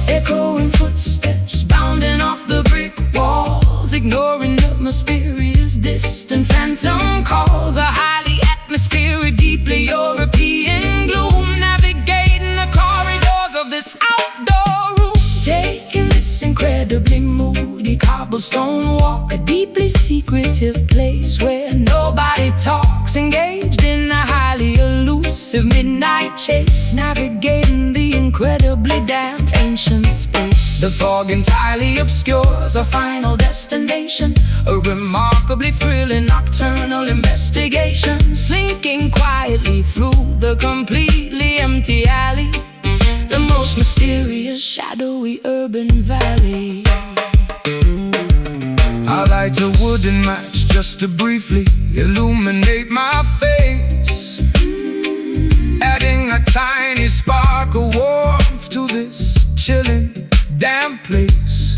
Echoing footsteps bounding off the brick walls, ignoring the mysterious distant phantom calls. A highly atmospheric, deeply European gloom, navigating the corridors of this outdoor room, taking this incredibly moody cobblestone walk, a deeply secretive place where nobody talks, engaged in a highly elusive midnight chase, navigating the incredibly damp ancient space. The fog entirely obscures our final destination, a remarkably thrilling nocturnal investigation, slinking quietly through the completely empty alley, the most mysterious, shadowy urban valley. I light a wooden match just to briefly illuminate my face, adding a tiny spark of warmth to this chilling, damp place.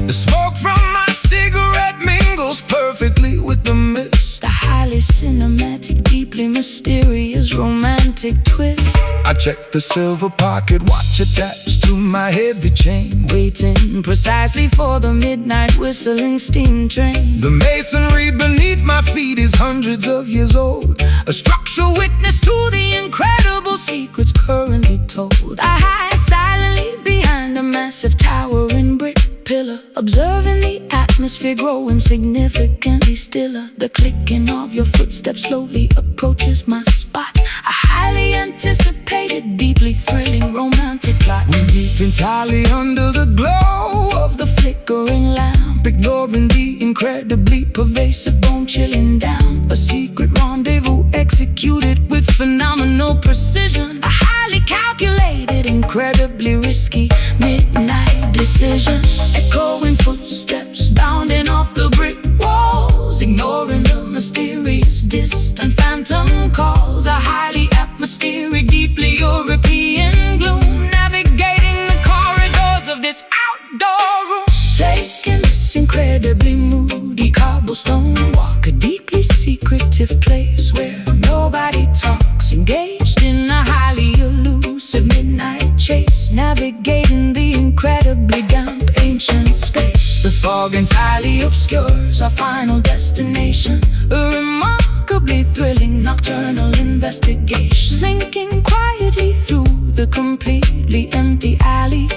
The smoke from my cigarette mingles perfectly with the mist, a highly cinematic, deeply mysterious, romantic twist. I check the silver pocket watch attached to my heavy chain, waiting precisely for the midnight whistling steam train. The masonry beneath my feet is hundreds of years old, a structural witness to the incredible secrets currently told. I hide silently behind a massive towering brick pillar, observing the atmosphere growing significantly stiller. The clicking of your footsteps slowly approaches my spot, a highly anticipated, deeply thrilling, romantic plot. We meet entirely under the glow of the flickering lamp, ignoring the incredibly pervasive, bone-chilling down. A secret rendezvous executed with phenomenal precision, a highly calculated, incredibly risky midnight decision. Echoing footsteps bounding off the brick walls, ignoring the mysterious distant phantom calls. A highly atmospheric, deeply European gloom, navigating the corridors of this outdoor room, taking this incredibly moody cobblestone walk, a deeply secretive place where nobody talks, engaged in a highly elusive midnight chase, navigating the incredibly damp ancient space. The fog entirely obscures our final destination, a remarkably thrilling nocturnal investigation, slinking quietly through the completely empty alley,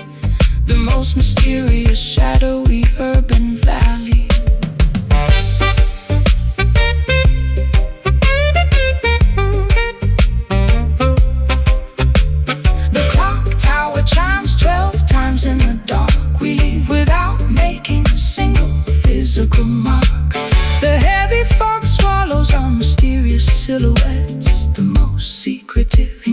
the most mysterious, shadowy urban valley. The clock tower chimes 12 times in the dark. We leave without making a single physical mark. The heavy fog swallows our mysterious silhouettes, the most secretive.